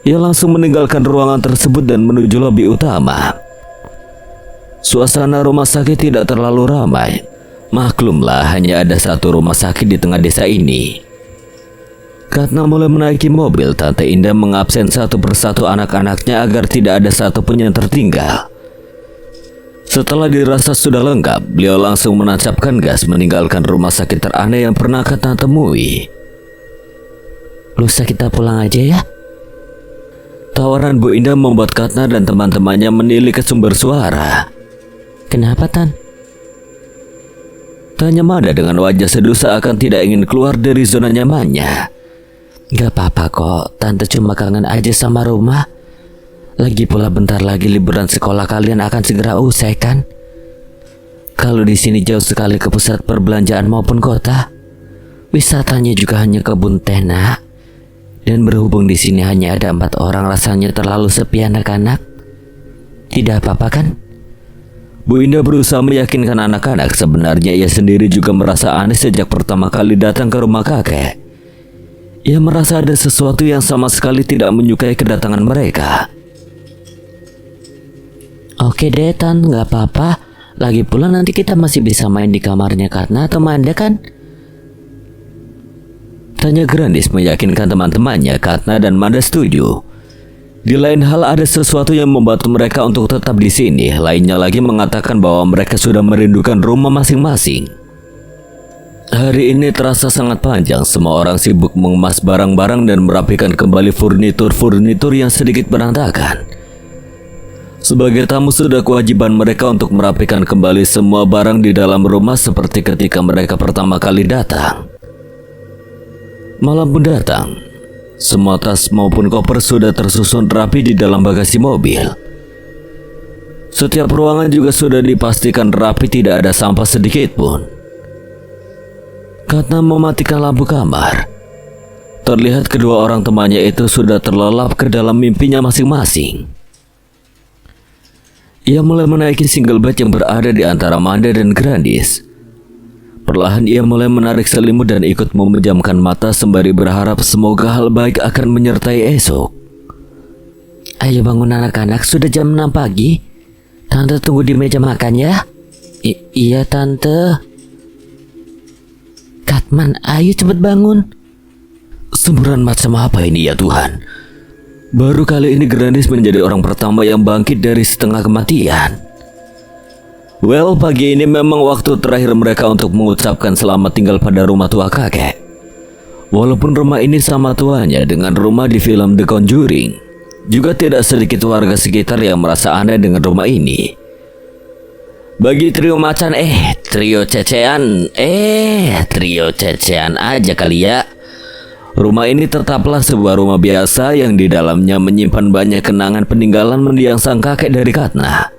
Ia langsung meninggalkan ruangan tersebut dan menuju lobi utama. Suasana rumah sakit tidak terlalu ramai. Maklumlah, hanya ada satu rumah sakit di tengah desa ini. Karena mulai menaiki mobil, Tante Indah mengabsen satu persatu anak-anaknya agar tidak ada satupun yang tertinggal. Setelah dirasa sudah lengkap, beliau langsung menancapkan gas meninggalkan rumah sakit teraneh yang pernah Katna temui. Lusa kita pulang aja ya. Tawaran Bu Indah membuat Katna dan teman-temannya menilik ke sumber suara. Kenapa, Tan? Tanya Mada dengan wajah seduh seakan tidak ingin keluar dari zona nyamannya. Gak apa-apa kok, Tante cuma kangen aja sama rumah. Lagi pula bentar lagi liburan sekolah kalian akan segera usai kan? Kalau di sini jauh sekali ke pusat perbelanjaan maupun kota. Wisatanya juga hanya kebun teh, Nak. Dan berhubung di sini hanya ada 4 orang, rasanya terlalu sepi anak-anak. Tidak apa-apa kan? Bu Indah berusaha meyakinkan anak-anak sebenarnya ia sendiri juga merasa aneh sejak pertama kali datang ke rumah kakek. Ia merasa ada sesuatu yang sama sekali tidak menyukai kedatangan mereka. Oke deh, Tan, gak apa-apa. Lagi pula nanti kita masih bisa main di kamarnya Katna atau Manda kan? Tanya Grandis meyakinkan teman-temannya. Katna dan Manda setuju. Di lain hal, ada sesuatu yang membantu mereka untuk tetap di sini. Lainnya lagi mengatakan bahwa mereka sudah merindukan rumah masing-masing. Hari ini terasa sangat panjang. Semua orang sibuk mengemas barang-barang dan merapikan kembali furnitur yang sedikit berantakan. Sebagai tamu, sudah kewajiban mereka untuk merapikan kembali semua barang di dalam rumah seperti ketika mereka pertama kali datang. Malam pun datang. Semua tas maupun koper sudah tersusun rapi di dalam bagasi mobil. Setiap ruangan juga sudah dipastikan rapi, tidak ada sampah sedikit pun. Katna mematikan lampu kamar. Terlihat kedua orang temannya itu sudah terlelap ke dalam mimpinya masing-masing. Ia mulai menaiki single bed yang berada di antara Manda dan Grandis. Perlahan ia mulai menarik selimut dan ikut memejamkan mata sembari berharap semoga hal baik akan menyertai esok. Ayo bangun anak-anak, sudah jam 6 pagi. Tante tunggu di meja makan ya. Iya Tante. Katman, ayo cepet bangun. Semburan macam apa ini ya Tuhan? Baru kali ini Grandis menjadi orang pertama yang bangkit dari setengah kematian. Well, pagi ini memang waktu terakhir mereka untuk mengucapkan selamat tinggal pada rumah tua kakek. Walaupun rumah ini sama tuanya dengan rumah di film The Conjuring, juga tidak sedikit warga sekitar yang merasa aneh dengan rumah ini. Bagi trio macan, trio cecean aja kali ya. Rumah ini tetaplah sebuah rumah biasa yang di dalamnya menyimpan banyak kenangan peninggalan mendiang sang kakek dari Katna.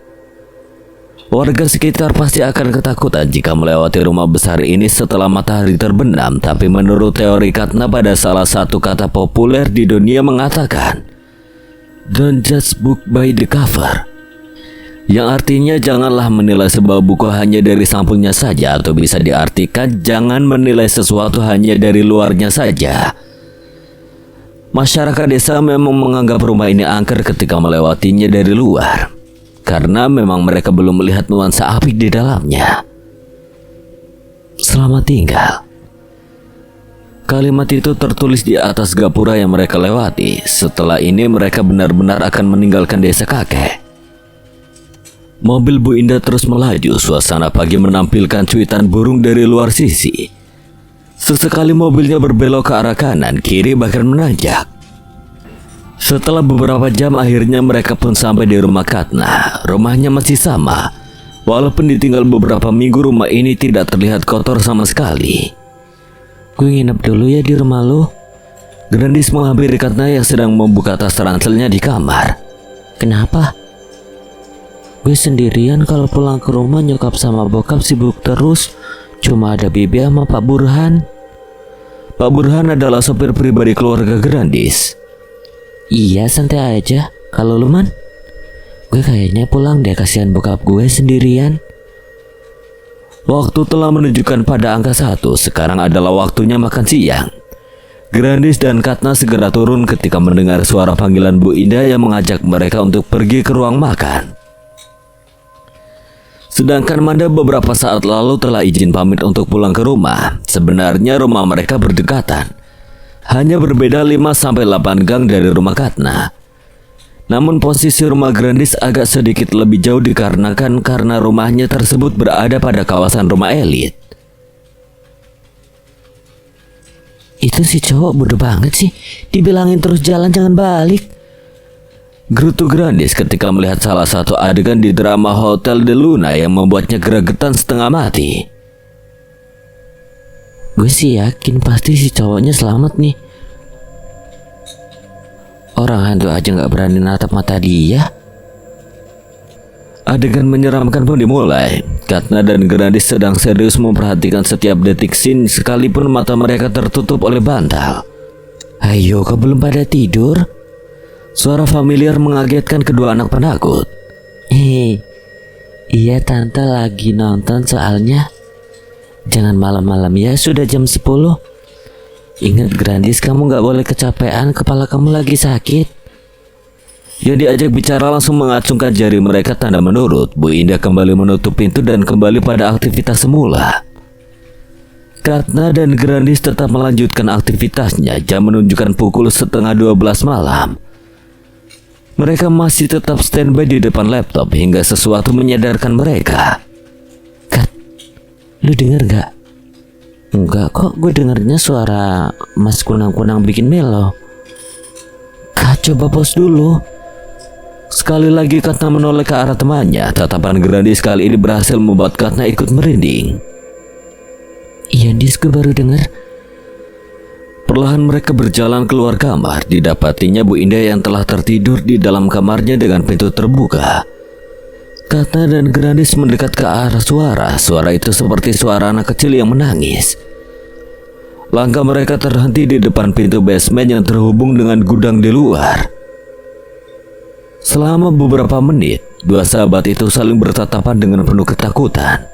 Warga sekitar pasti akan ketakutan jika melewati rumah besar ini setelah matahari terbenam. Tapi menurut teori Katna, pada salah satu kata populer di dunia mengatakan, "Don't judge book by the cover," yang artinya janganlah menilai sebuah buku hanya dari sampulnya saja, atau bisa diartikan jangan menilai sesuatu hanya dari luarnya saja. Masyarakat desa memang menganggap rumah ini angker ketika melewatinya dari luar, karena memang mereka belum melihat nuansa apik di dalamnya. Selamat tinggal. Kalimat itu tertulis di atas gapura yang mereka lewati. Setelah ini mereka benar-benar akan meninggalkan desa kakek. Mobil Bu Indah terus melaju. Suasana pagi menampilkan cuitan burung dari luar sisi. Sesekali mobilnya berbelok ke arah kanan, kiri, bahkan menanjak. Setelah beberapa jam akhirnya mereka pun sampai di rumah Katna. Rumahnya masih sama. Walaupun ditinggal beberapa minggu, rumah ini tidak terlihat kotor sama sekali. Gue nginep dulu ya di rumah lu. Grandis menghampiri Katna yang sedang membuka tas ranselnya di kamar. Kenapa? Gue sendirian, kalau pulang ke rumah nyokap sama bokap sibuk terus. Cuma ada Bibi sama Pak Burhan. Pak Burhan adalah sopir pribadi keluarga Grandis. Iya, santai aja. Kalau lu Man? Gue kayaknya pulang deh, kasihan bokap gue sendirian. Waktu telah menunjukkan pada angka 1. Sekarang adalah waktunya makan siang. Grandis dan Katna segera turun ketika mendengar suara panggilan Bu Indah yang mengajak mereka untuk pergi ke ruang makan. Sedangkan Manda beberapa saat lalu telah izin pamit untuk pulang ke rumah. Sebenarnya rumah mereka berdekatan, hanya berbeda 5-8 gang dari rumah Katna. Namun posisi rumah Grandis agak sedikit lebih jauh dikarenakan karena rumahnya tersebut berada pada kawasan rumah elit. Itu si cowok bodoh banget sih, dibilangin terus jalan jangan balik. Gerutu Grandis ketika melihat salah satu adegan di drama Hotel de Luna yang membuatnya gregetan setengah mati. Gue sih yakin pasti si cowoknya selamat nih. Orang hantu aja gak berani natap mata dia. Adegan menyeramkan pun dimulai. Katna dan Grandis sedang serius memperhatikan setiap detik scene sekalipun mata mereka tertutup oleh bantal. Ayo, kau belum pada tidur? Suara familiar mengagetkan kedua anak penakut. Iya tante lagi nonton soalnya. Jangan malam-malam ya, sudah jam 10. Ingat Grandis, kamu gak boleh kecapean, kepala kamu lagi sakit. Yang diajak bicara langsung mengacungkan jari mereka tanda menurut. Bu Indah kembali menutup pintu dan kembali pada aktivitas semula. Katna dan Grandis tetap melanjutkan aktivitasnya. Jam menunjukkan pukul 11:30 malam. Mereka masih tetap standby di depan laptop hingga sesuatu menyadarkan mereka. Kat, lu denger gak? Enggak kok, gue dengernya suara Mas Kunang-Kunang bikin melo. Kak, coba pause dulu. Sekali lagi Katna menoleh ke arah temannya. Tatapan Grandis kali ini berhasil membuat Katna ikut merinding. Iya Dis, gue baru denger. Perlahan mereka berjalan keluar kamar. Didapatinya Bu Indah yang telah tertidur di dalam kamarnya dengan pintu terbuka. Katna dan Grandis mendekat ke arah suara. Suara itu seperti suara anak kecil yang menangis. Langkah mereka terhenti di depan pintu basement yang terhubung dengan gudang di luar. Selama beberapa menit, dua sahabat itu saling bertatapan dengan penuh ketakutan.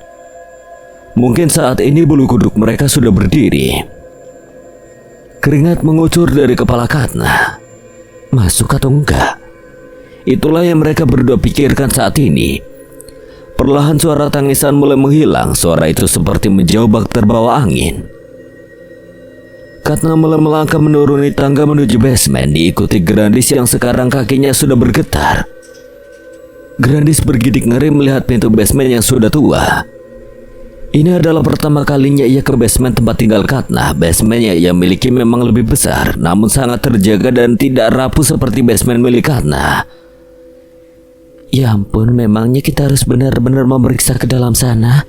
Mungkin saat ini bulu kuduk mereka sudah berdiri. Keringat mengucur dari kepala Katna. Masuk atau enggak? Itulah yang mereka berdua pikirkan saat ini. Perlahan suara tangisan mulai menghilang. Suara itu seperti menjauh bak terbawa angin. Katna mulai melangkah menuruni tangga menuju basement, diikuti Grandis yang sekarang kakinya sudah bergetar. Grandis bergidik ngeri melihat pintu basement yang sudah tua. Ini adalah pertama kalinya ia ke basement tempat tinggal Katna. Basementnya ia miliki memang lebih besar, namun sangat terjaga dan tidak rapuh seperti basement milik Katna. Ya ampun, memangnya kita harus benar-benar memeriksa ke dalam sana?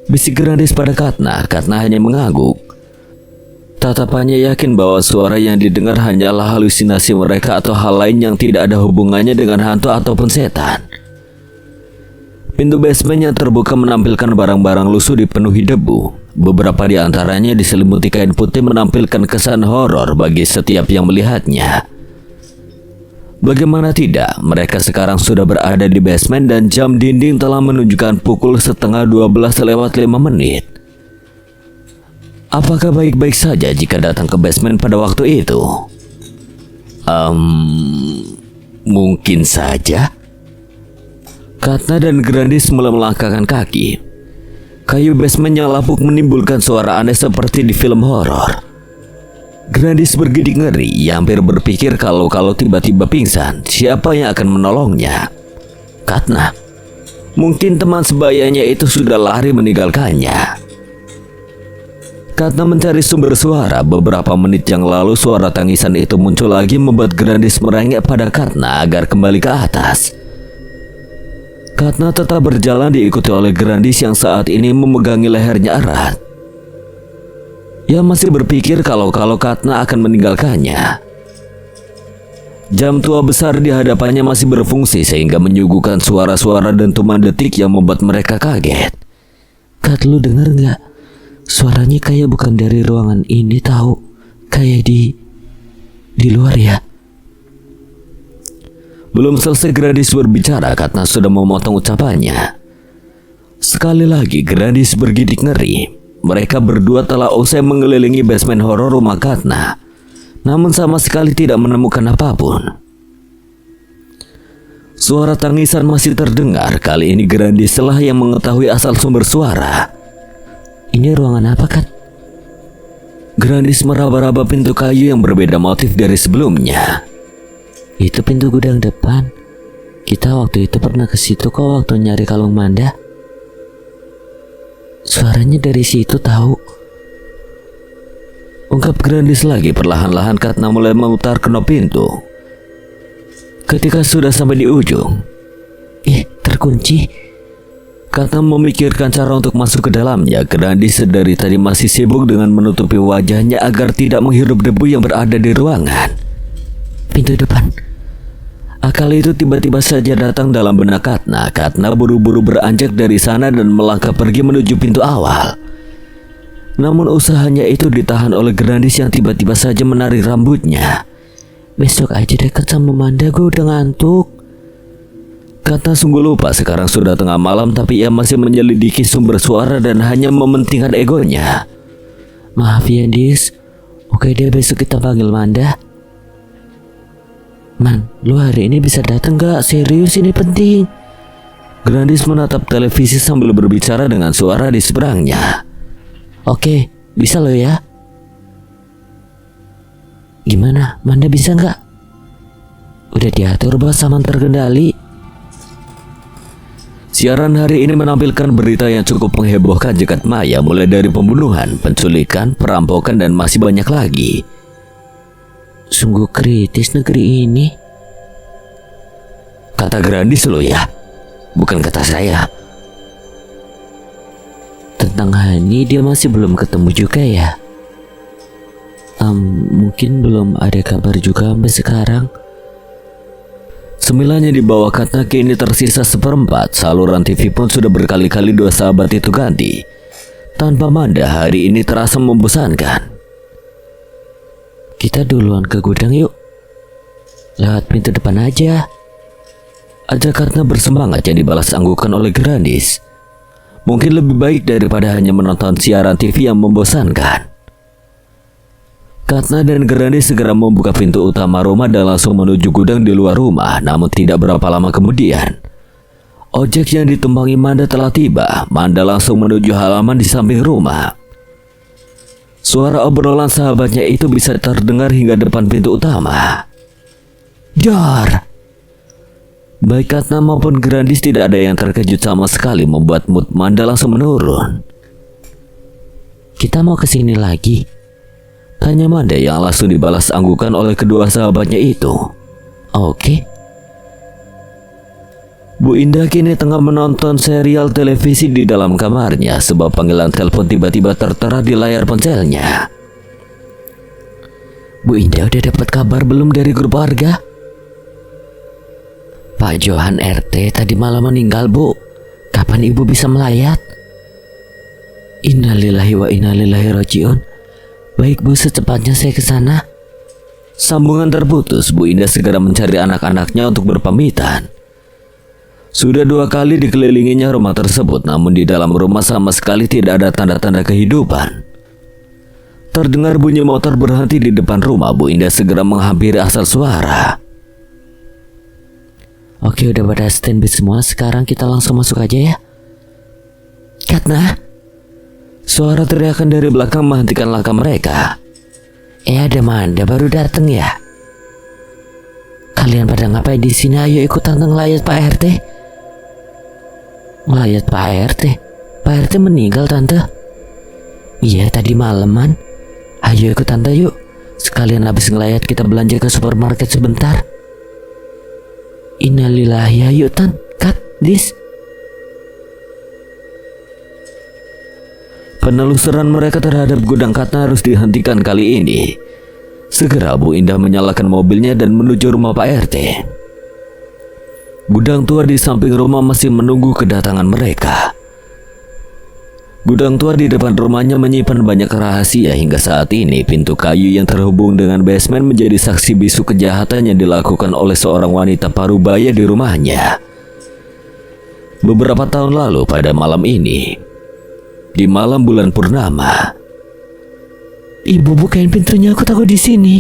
Bisik Grandis pada Katna. Katna hanya mengangguk. Tatapannya yakin bahwa suara yang didengar hanyalah halusinasi mereka atau hal lain yang tidak ada hubungannya dengan hantu ataupun setan. Pintu basement yang terbuka menampilkan barang-barang lusuh dipenuhi debu. Beberapa di antaranya diselimuti kain putih menampilkan kesan horor bagi setiap yang melihatnya. Bagaimana tidak, mereka sekarang sudah berada di basement dan jam dinding telah menunjukkan pukul 11:30 Apakah baik-baik saja jika datang ke basement pada waktu itu? Mungkin saja. Katna dan Grandis mulai melangkahkan kaki. Kayu basement yang lapuk menimbulkan suara aneh seperti di film horor. Grandis bergidik ngeri. Ia hampir berpikir kalau tiba-tiba pingsan, siapa yang akan menolongnya? Katna. Mungkin teman sebayanya itu sudah lari meninggalkannya. Katna mencari sumber suara. Beberapa menit yang lalu suara tangisan itu muncul lagi membuat Grandis merengek pada Katna agar kembali ke atas. Katna tetap berjalan diikuti oleh Grandis yang saat ini memegangi lehernya erat. Ia masih berpikir kalau Katna akan meninggalkannya. Jam tua besar di hadapannya masih berfungsi sehingga menyuguhkan suara-suara dentuman detik yang membuat mereka kaget. Kat, lu denger gak? Suaranya kayak bukan dari ruangan ini tahu, kayak di luar ya. Belum selesai Grandis berbicara, Katna sudah memotong ucapannya. Sekali lagi Grandis bergidik ngeri. Mereka berdua telah usai mengelilingi basement horor rumah Katna, namun sama sekali tidak menemukan apapun. Suara tangisan masih terdengar. Kali ini Grandis lah yang mengetahui asal sumber suara. Ini ruangan apa, Kat? Grandis meraba-raba pintu kayu yang berbeda motif dari sebelumnya. Itu pintu gudang depan. Kita waktu itu pernah ke situ kok waktu nyari kalung Manda. Suaranya dari situ tahu. Ungkap Grandis lagi. Perlahan-lahan Katna mulai memutar knop pintu. Ketika sudah sampai di ujung, Terkunci. Katna memikirkan cara untuk masuk ke dalamnya. Grandis dari tadi masih sibuk dengan menutupi wajahnya agar tidak menghirup debu yang berada di ruangan. Pintu depan. Akal itu tiba-tiba saja datang dalam benak Katna. Katna buru-buru beranjak dari sana dan melangkah pergi menuju pintu awal. Namun usahanya itu ditahan oleh Grandis yang tiba-tiba saja menarik rambutnya. Besok aja dekat sama Manda, gue udah ngantuk. Katna sungguh lupa sekarang sudah tengah malam, tapi ia masih menyelidiki sumber suara dan hanya mementingkan egonya. Maaf ya, Dis. Oke deh, besok kita panggil Manda. Man, lu hari ini bisa datang gak? Serius, ini penting. Grandis menatap televisi sambil berbicara dengan suara di seberangnya. Oke, bisa lo ya. Gimana, Manda bisa nggak? Udah diatur bos, aman terkendali. Siaran hari ini menampilkan berita yang cukup menghebohkan jagat maya, mulai dari pembunuhan, penculikan, perampokan, dan masih banyak lagi. Sungguh kritis negeri ini. Kata Grandis lo ya, bukan kata saya. Tentang Hani dia masih belum ketemu juga ya. Mungkin belum ada kabar juga sampai sekarang. Semilanya di bawah Katna kini tersisa seperempat. Saluran TV pun sudah berkali-kali dua sahabat itu ganti. Tanpa Manda, hari ini terasa membosankan. Kita duluan ke gudang yuk. Lewat pintu depan aja. Ajak Katna bersemangat yang dibalas anggukan oleh Grandis. Mungkin lebih baik daripada hanya menonton siaran TV yang membosankan. Katna dan Grandis segera membuka pintu utama rumah dan langsung menuju gudang di luar rumah. Namun tidak berapa lama kemudian, ojek yang ditumpangi Manda telah tiba. Manda langsung menuju halaman di samping rumah. Suara obrolan sahabatnya itu bisa terdengar hingga depan pintu utama. Dar! Baik Katna maupun Grandis tidak ada yang terkejut sama sekali, membuat mood Manda langsung menurun. Kita mau kesini lagi? Tanya Manda yang langsung dibalas anggukan oleh kedua sahabatnya itu. Oke. Bu Indah kini tengah menonton serial televisi di dalam kamarnya. Sebuah panggilan telepon tiba-tiba tertera di layar ponselnya. Bu Indah udah dapat kabar belum dari grup warga? Pak Johan RT tadi malam meninggal, Bu. Kapan Ibu bisa melayat? Innalillahi wa innalillahi rajiun. Baik Bu, secepatnya saya ke sana. Sambungan terputus. Bu Indah segera mencari anak-anaknya untuk berpamitan. Sudah 2 kali dikelilinginya rumah tersebut, namun di dalam rumah sama sekali tidak ada tanda-tanda kehidupan. Terdengar bunyi motor berhenti di depan rumah. Bu Indah segera menghampiri asal suara. Oke, udah pada standby semua. Sekarang kita langsung masuk aja ya. Katna. Suara teriakan dari belakang menghentikan langkah mereka. Ada Manda baru datang ya. Kalian pada ngapain di sini? Ayo ikut tante ngelayat Pak RT. Ngelayat Pak RT? Pak RT meninggal tante. Iya tadi malaman. Ayo ikut tante yuk. Sekalian habis ngelayat kita belanja ke supermarket sebentar. Innalillahi, ayo tan. Kat, Dis. Penelusuran mereka terhadap gudang Katna harus dihentikan kali ini. Segera Bu Indah menyalakan mobilnya dan menuju rumah Pak RT. Gudang tua di samping rumah masih menunggu kedatangan mereka. Gudang tua di depan rumahnya menyimpan banyak rahasia. Hingga saat ini pintu kayu yang terhubung dengan basement menjadi saksi bisu kejahatan yang dilakukan oleh seorang wanita parubaya di rumahnya. Beberapa tahun lalu pada malam ini, di malam bulan purnama. Ibu, bukain pintunya, aku takut di sini.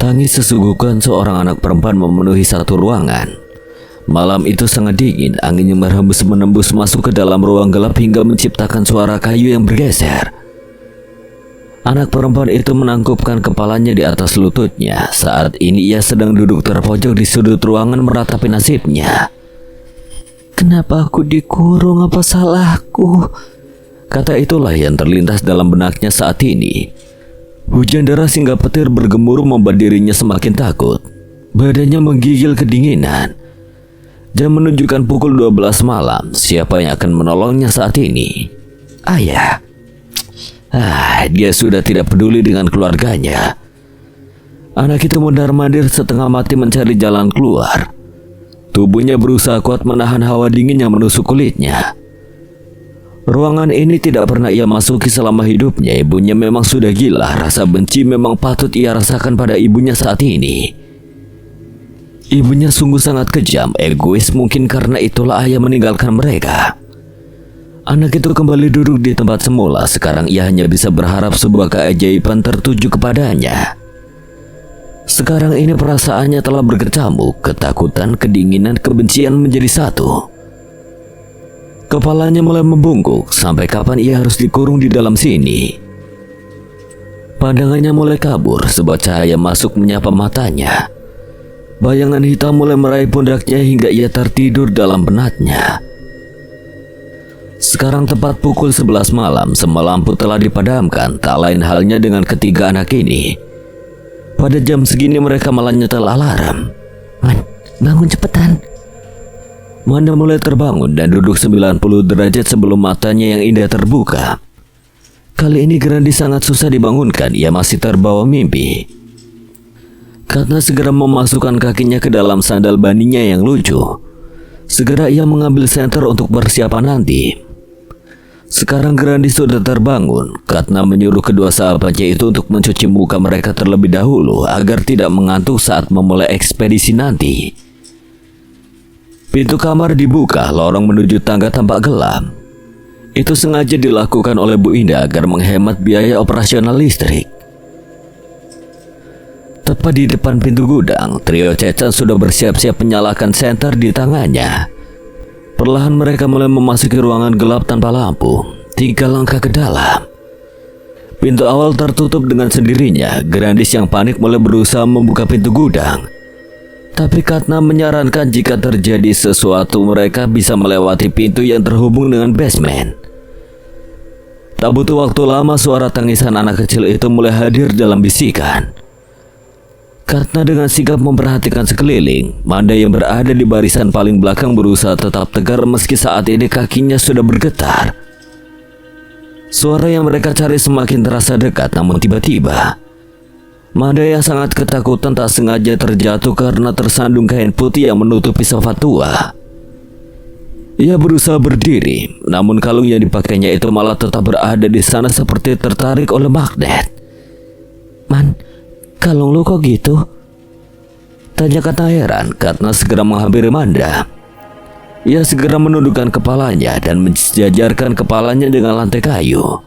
Tangis sesungguhkan seorang anak perempuan memenuhi satu ruangan. Malam itu sangat dingin, angin yang berhembus menembus masuk ke dalam ruang gelap hingga menciptakan suara kayu yang bergeser. Anak perempuan itu menangkupkan kepalanya di atas lututnya. Saat ini ia sedang duduk terpojok di sudut ruangan meratapi nasibnya. Kenapa aku dikurung? Apa salahku? Kata itulah yang terlintas dalam benaknya saat ini. Hujan deras hingga petir bergemuruh membuat dirinya semakin takut. Badannya menggigil kedinginan. Jam menunjukkan pukul 12 malam. Siapa yang akan menolongnya saat ini? Ayah. Dia sudah tidak peduli dengan keluarganya. Anak itu mondar-mandir setengah mati mencari jalan keluar. Tubuhnya berusaha kuat menahan hawa dingin yang menusuk kulitnya. Ruangan ini tidak pernah ia masuki selama hidupnya. Ibunya memang sudah gila. Rasa benci memang patut ia rasakan pada ibunya saat ini. Ibunya sungguh sangat kejam, egois, mungkin karena itulah ayah meninggalkan mereka. Anak itu kembali duduk di tempat semula. Sekarang ia hanya bisa berharap sebuah keajaiban tertuju kepadanya. Sekarang ini perasaannya telah berkecamuk. Ketakutan, kedinginan, kebencian menjadi satu. Kepalanya mulai membungkuk. Sampai kapan ia harus dikurung di dalam sini? Pandangannya mulai kabur. Sebuah cahaya masuk menyapa matanya. Bayangan hitam mulai meraih pundaknya hingga ia tertidur dalam penatnya. Sekarang tepat pukul 11 malam. Semua lampu telah dipadamkan. Tak lain halnya dengan ketiga anak ini. Pada jam segini mereka malah nyetel alarm. Man, bangun cepetan. Manda mulai terbangun dan duduk 90 derajat sebelum matanya yang indah terbuka. Kali ini Grandi sangat susah dibangunkan. Ia masih terbawa mimpi. Karena segera memasukkan kakinya ke dalam sandal baninya yang lucu. Segera ia mengambil senter untuk persiapan nanti. Sekarang Grandi sudah terbangun. Karena menyuruh kedua sahabatnya itu untuk mencuci muka mereka terlebih dahulu agar tidak mengantuk saat memulai ekspedisi nanti. Pintu kamar dibuka, lorong menuju tangga tampak gelap. Itu sengaja dilakukan oleh Bu Indah agar menghemat biaya operasional listrik. Tepat di depan pintu gudang, trio Cecan sudah bersiap-siap menyalakan senter di tangannya. Perlahan mereka mulai memasuki ruangan gelap tanpa lampu. 3 langkah ke dalam. Pintu awal tertutup dengan sendirinya. Grandis yang panik mulai berusaha membuka pintu gudang. Tapi Katna menyarankan jika terjadi sesuatu mereka bisa melewati pintu yang terhubung dengan basement. Tak butuh waktu lama suara tangisan anak kecil itu mulai hadir dalam bisikan. Karena dengan sigap memperhatikan sekeliling, Manda yang berada di barisan paling belakang berusaha tetap tegar meski saat ini kakinya sudah bergetar. Suara yang mereka cari semakin terasa dekat, namun tiba-tiba Manda yang sangat ketakutan tak sengaja terjatuh karena tersandung kain putih yang menutupi sofa tua. Ia berusaha berdiri, namun kalung yang dipakainya itu malah tetap berada di sana seperti tertarik oleh magnet. Man, kalung lu kok gitu? Tanya Katna heran karena segera menghampiri Manda. Ia segera menundukkan kepalanya dan menjajarkan kepalanya dengan lantai kayu.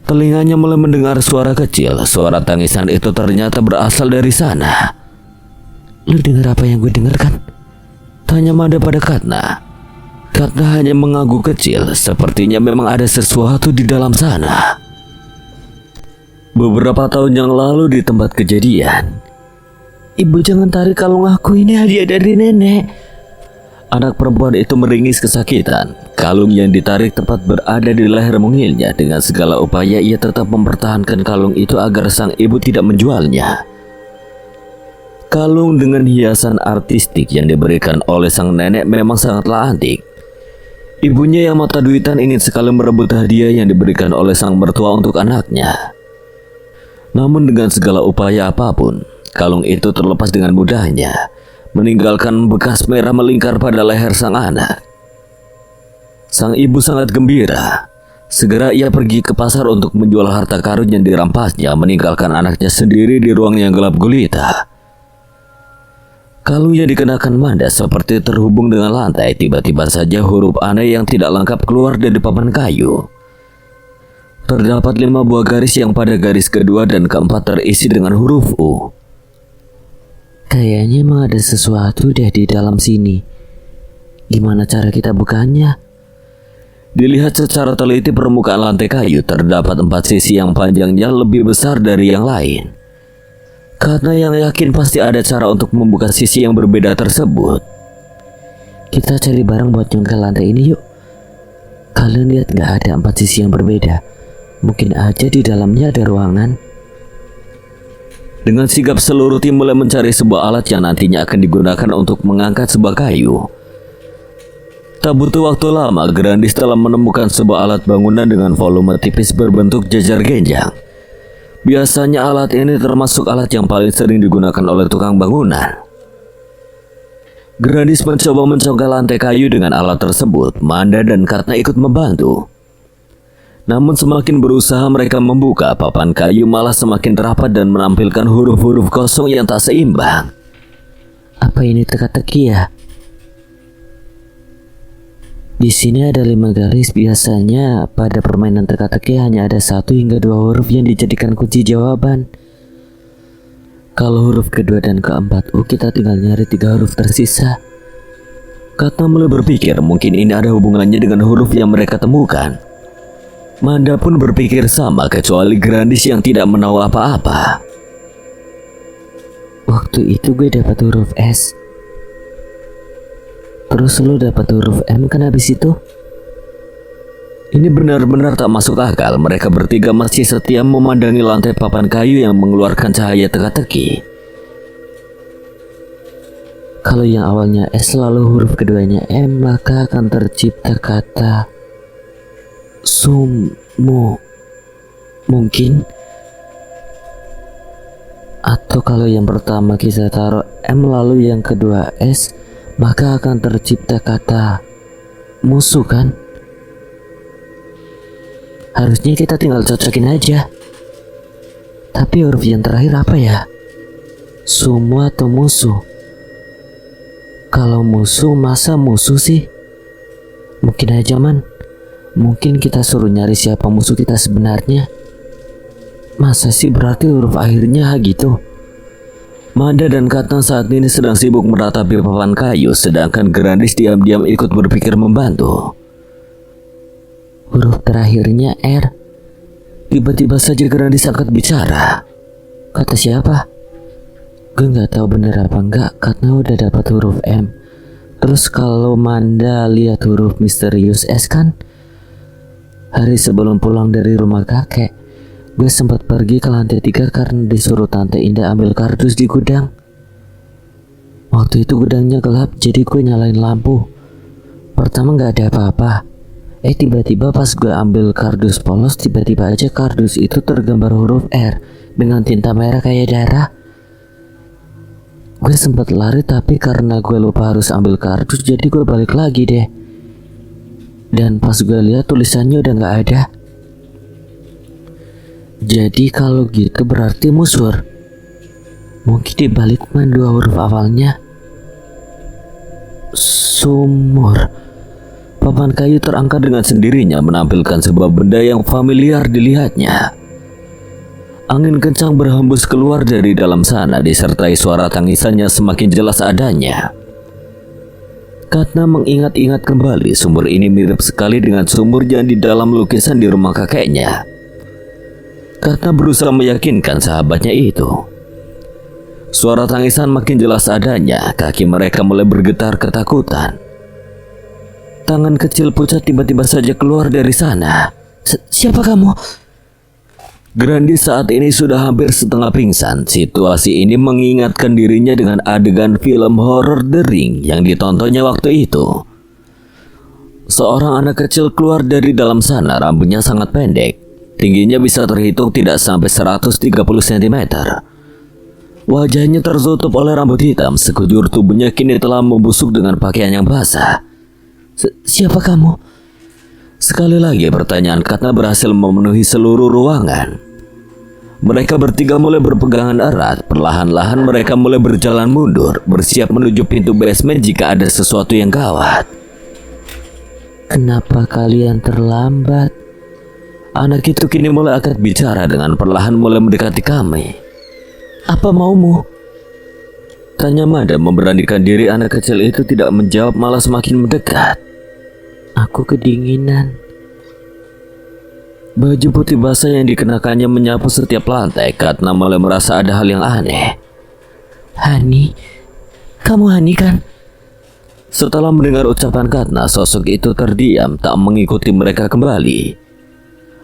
Telinganya mulai mendengar suara kecil. Suara tangisan itu ternyata berasal dari sana. Lu dengar apa yang gue dengarkan? Tanya Manda pada Katna. Katna hanya mengangguk kecil. Sepertinya memang ada sesuatu di dalam sana. Beberapa tahun yang lalu di tempat kejadian. Ibu jangan tarik kalung aku, ini hadiah dari nenek. Anak perempuan itu meringis kesakitan. Kalung yang ditarik tepat berada di leher mungilnya. Dengan segala upaya ia tetap mempertahankan kalung itu agar sang ibu tidak menjualnya. Kalung dengan hiasan artistik yang diberikan oleh sang nenek memang sangatlah antik. Ibunya yang mata duitan ingin sekali merebut hadiah yang diberikan oleh sang mertua untuk anaknya. Namun dengan segala upaya apapun, kalung itu terlepas dengan mudahnya, meninggalkan bekas merah melingkar pada leher sang anak. Sang ibu sangat gembira. Segera ia pergi ke pasar untuk menjual harta karun yang dirampasnya, meninggalkan anaknya sendiri di ruang yang gelap gulita. Kalung yang dikenakan Manda seperti terhubung dengan lantai. Tiba-tiba saja huruf aneh yang tidak lengkap keluar dari papan kayu. Terdapat 5 buah garis yang pada garis kedua dan keempat terisi dengan huruf U. Kayaknya emang ada sesuatu deh di dalam sini. Gimana cara kita bukanya? Dilihat secara teliti permukaan lantai kayu terdapat 4 sisi yang panjangnya lebih besar dari yang lain. Karena yang yakin pasti ada cara untuk membuka sisi yang berbeda tersebut. Kita cari barang buat nyongkel lantai ini yuk. Kalian lihat gak ada 4 sisi yang berbeda? Mungkin aja di dalamnya ada ruangan. Dengan sigap seluruh tim mulai mencari sebuah alat yang nantinya akan digunakan untuk mengangkat sebuah kayu. Tak butuh waktu lama, Grandis telah menemukan sebuah alat bangunan dengan volume tipis berbentuk jajar genjang. Biasanya alat ini termasuk alat yang paling sering digunakan oleh tukang bangunan. Grandis mencoba mencongkel lantai kayu dengan alat tersebut. Manda dan Katna ikut membantu. Namun semakin berusaha mereka membuka, papan kayu malah semakin rapat dan menampilkan huruf-huruf kosong yang tak seimbang. Apa ini teka-teki ya? Di sini ada 5 garis. Biasanya pada permainan teka-teki hanya ada 1 hingga 2 huruf yang dijadikan kunci jawaban. Kalau huruf kedua dan keempat kita tinggal nyari 3 huruf tersisa. Katna mulai berpikir mungkin ini ada hubungannya dengan huruf yang mereka temukan. Manda pun berpikir sama, kecuali Grandis yang tidak menahu apa-apa. Waktu itu gue dapat huruf S. Terus lu dapat huruf M kan habis itu? Ini benar-benar tak masuk akal. Mereka bertiga masih setia memandangi lantai papan kayu yang mengeluarkan cahaya teka-teki. Kalau yang awalnya S lalu huruf keduanya M, maka akan tercipta kata sumu. Mungkin. Atau kalau yang pertama kita taruh M lalu yang kedua S, maka akan tercipta kata musuh kan? Harusnya kita tinggal cocokin aja. Tapi huruf yang terakhir apa ya? Sumu atau musuh? Kalau musuh, masa musuh sih? Mungkin aja man. Mungkin kita suruh nyari siapa musuh kita sebenarnya. Masa sih berarti huruf akhirnya H gitu? Manda dan Katna saat ini sedang sibuk meratapi papan kayu, sedangkan Grandis diam-diam ikut berpikir membantu. Huruf terakhirnya R. Tiba-tiba saja Grandis angkat bicara. Kata siapa? Gue gak tahu bener apa enggak. Katna udah dapat huruf M. Terus kalau Manda lihat huruf misterius S kan? Hari sebelum pulang dari rumah kakek, gue sempat pergi ke lantai 3 karena disuruh Tante Indah ambil kardus di gudang. Waktu itu gudangnya gelap, jadi gue nyalain lampu. Pertama gak ada apa-apa. Tiba-tiba pas gue ambil kardus polos, tiba-tiba aja kardus itu tergambar huruf R dengan tinta merah kayak darah. Gue sempat lari, tapi karena gue lupa harus ambil kardus, jadi gue balik lagi deh. Dan pas gue lihat tulisannya udah gak ada. Jadi kalau gitu berarti musur. Mungkin dibalik cuma 2 huruf awalnya. Sumur. Papan kayu terangkat dengan sendirinya menampilkan sebuah benda yang familiar dilihatnya. Angin kencang berhembus keluar dari dalam sana, disertai suara tangisannya semakin jelas adanya. Katna mengingat-ingat kembali, sumur ini mirip sekali dengan sumur yang di dalam lukisan di rumah kakeknya. Katna berusaha meyakinkan sahabatnya itu. Suara tangisan makin jelas adanya, kaki mereka mulai bergetar ketakutan. Tangan kecil pucat tiba-tiba saja keluar dari sana. Siapa kamu? Grandis saat ini sudah hampir setengah pingsan. Situasi ini mengingatkan dirinya dengan adegan film horor The Ring yang ditontonnya waktu itu. Seorang anak kecil keluar dari dalam sana, rambutnya sangat pendek. Tingginya bisa terhitung tidak sampai 130 cm. Wajahnya tertutup oleh rambut hitam, sekujur tubuhnya kini telah membusuk dengan pakaian yang basah. Siapa kamu? Sekali lagi pertanyaan Katna berhasil memenuhi seluruh ruangan. Mereka bertiga mulai berpegangan erat. Perlahan-lahan mereka mulai berjalan mundur, bersiap menuju pintu basement jika ada sesuatu yang gawat. Kenapa kalian terlambat? Anak itu kini mulai angkat bicara dengan perlahan mulai mendekati kami. Apa maumu? Tanya Manda memberanikan diri. Anak kecil itu tidak menjawab, malah semakin mendekat. Aku kedinginan. Baju putih basah yang dikenakannya menyapu setiap lantai. Katna mulai merasa ada hal yang aneh. Hani, kamu Hani kan? Setelah mendengar ucapan Katna, sosok itu terdiam, tak mengikuti mereka kembali.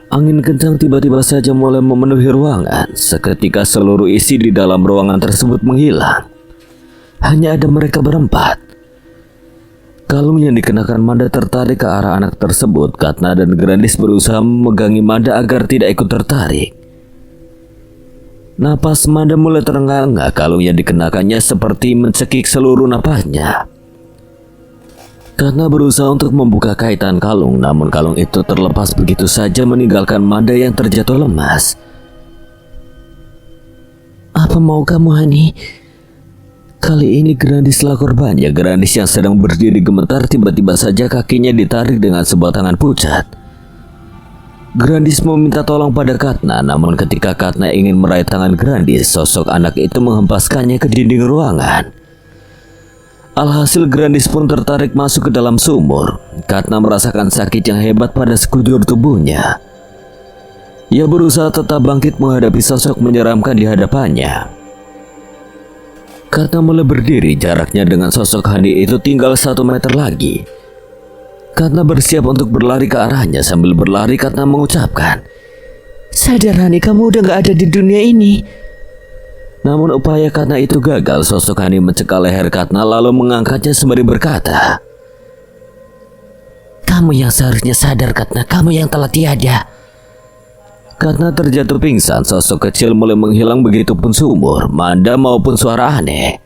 Angin kencang tiba-tiba saja mulai memenuhi ruangan. Seketika seluruh isi di dalam ruangan tersebut menghilang. Hanya ada mereka berempat. Kalung yang dikenakan Manda tertarik ke arah anak tersebut. Katna dan Grandis berusaha memegangi Manda agar tidak ikut tertarik. Napas Manda mulai terengah-engah. Kalung yang dikenakannya seperti mencekik seluruh napasnya. Katna berusaha untuk membuka kaitan kalung, namun kalung itu terlepas begitu saja meninggalkan Manda yang terjatuh lemas. Apa mau kamu Hani? Kali ini Grandis lah korbannya. Grandis yang sedang berdiri gemetar, tiba-tiba saja kakinya ditarik dengan sebuah tangan pucat. Grandis meminta tolong pada Katna, namun ketika Katna ingin meraih tangan Grandis, sosok anak itu menghempaskannya ke dinding ruangan. Alhasil Grandis pun tertarik masuk ke dalam sumur. Katna merasakan sakit yang hebat pada sekujur tubuhnya. Ia berusaha tetap bangkit menghadapi sosok menyeramkan di hadapannya. Katna mulai berdiri, jaraknya dengan sosok Hani itu tinggal 1 meter lagi. Katna bersiap untuk berlari ke arahnya. Sambil berlari Katna mengucapkan, Sadar Hani, kamu udah gak ada di dunia ini. namun upaya Katna itu gagal. Sosok Hani mencekal leher Katna lalu mengangkatnya sembari berkata, Kamu yang seharusnya sadar Katna, kamu yang telah tiada. Katna terjatuh pingsan. Sosok kecil mulai menghilang, begitupun sumur, Manda maupun suara aneh.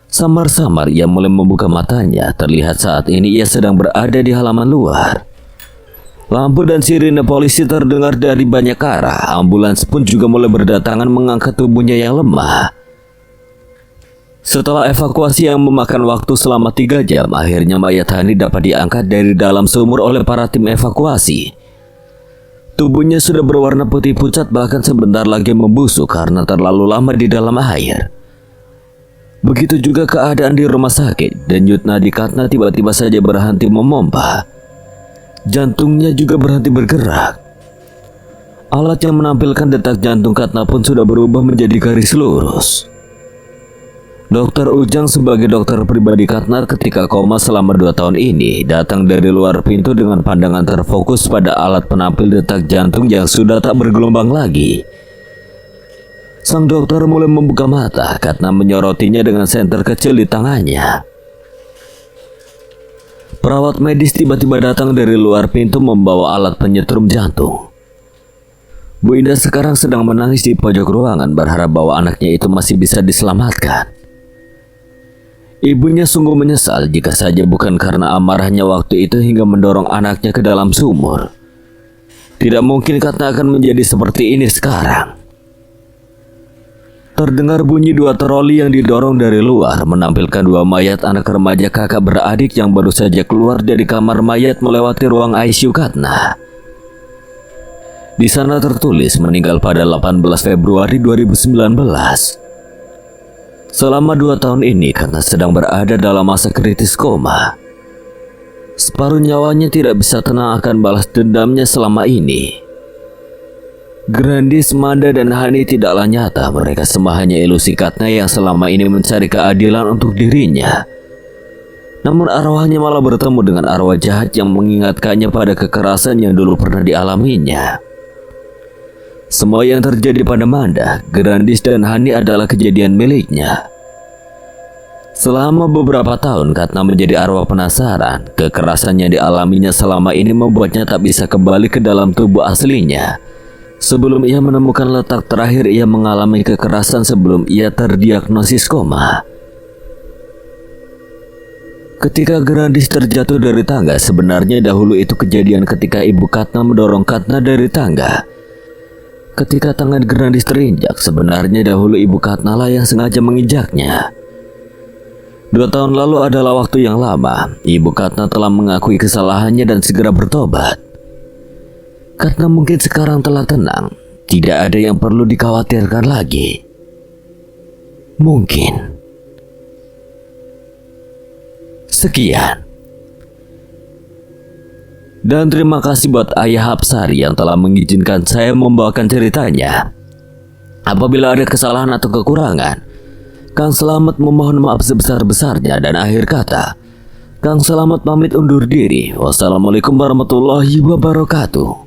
Samar-samar ia mulai membuka matanya. Terlihat saat ini ia sedang berada di halaman luar. Lampu dan sirine polisi terdengar dari banyak arah. Ambulans pun juga mulai berdatangan mengangkat tubuhnya yang lemah. Setelah evakuasi yang memakan waktu selama 3 jam, akhirnya mayat Hani dapat diangkat dari dalam sumur oleh para tim evakuasi. Tubuhnya sudah berwarna putih pucat, bahkan sebentar lagi membusuk karena terlalu lama di dalam air. Begitu juga keadaan di rumah sakit. Denyut nadi Katna tiba-tiba saja berhenti memompa. Jantungnya juga berhenti bergerak. Alat yang menampilkan detak jantung Katna pun sudah berubah menjadi garis lurus. Dokter Ujang sebagai dokter pribadi Katna ketika koma selama 2 tahun ini datang dari luar pintu dengan pandangan terfokus pada alat penampil detak jantung yang sudah tak bergelombang lagi. Sang dokter mulai membuka mata. Katna menyorotinya dengan senter kecil di tangannya. Perawat medis tiba-tiba datang dari luar pintu membawa alat penyetrum jantung. Bu Indah sekarang sedang menangis di pojok ruangan berharap bahwa anaknya itu masih bisa diselamatkan. Ibunya sungguh menyesal jika saja bukan karena amarahnya waktu itu hingga mendorong anaknya ke dalam sumur. Tidak mungkin Katna akan menjadi seperti ini sekarang. Terdengar bunyi 2 troli yang didorong dari luar menampilkan 2 mayat anak remaja kakak beradik yang baru saja keluar dari kamar mayat melewati ruang ICU Katna. Di sana tertulis meninggal pada 18 Februari 2019. Selama 2 tahun ini Katna sedang berada dalam masa kritis koma. Separuh nyawanya tidak bisa tenang akan balas dendamnya selama ini. Grandis, Manda, dan Hani tidaklah nyata. Mereka semua hanya ilusi Katna yang selama ini mencari keadilan untuk dirinya. Namun arwahnya malah bertemu dengan arwah jahat yang mengingatkannya pada kekerasan yang dulu pernah dialaminya. Semua yang terjadi pada Manda, Grandis, dan Hani adalah kejadian miliknya. Selama beberapa tahun Katna menjadi arwah penasaran. Kekerasan yang dialaminya selama ini membuatnya tak bisa kembali ke dalam tubuh aslinya. Sebelum ia menemukan letak terakhir ia mengalami kekerasan sebelum ia terdiagnosis koma. Ketika Grandis terjatuh dari tangga, sebenarnya dahulu itu kejadian ketika ibu Katna mendorong Katna dari tangga. Ketika tangan Grandis terinjak, sebenarnya dahulu ibu Katna lah yang sengaja menginjaknya. 2 tahun lalu adalah waktu yang lama. Ibu Katna telah mengakui kesalahannya dan segera bertobat. Katna mungkin sekarang telah tenang. Tidak ada yang perlu dikhawatirkan lagi. Mungkin. Sekian. Dan terima kasih buat Ayah Hapsari yang telah mengizinkan saya membawakan ceritanya. Apabila ada kesalahan atau kekurangan, Kang Selamat memohon maaf sebesar-besarnya, dan akhir kata, Kang Selamat pamit undur diri. Wassalamualaikum warahmatullahi wabarakatuh.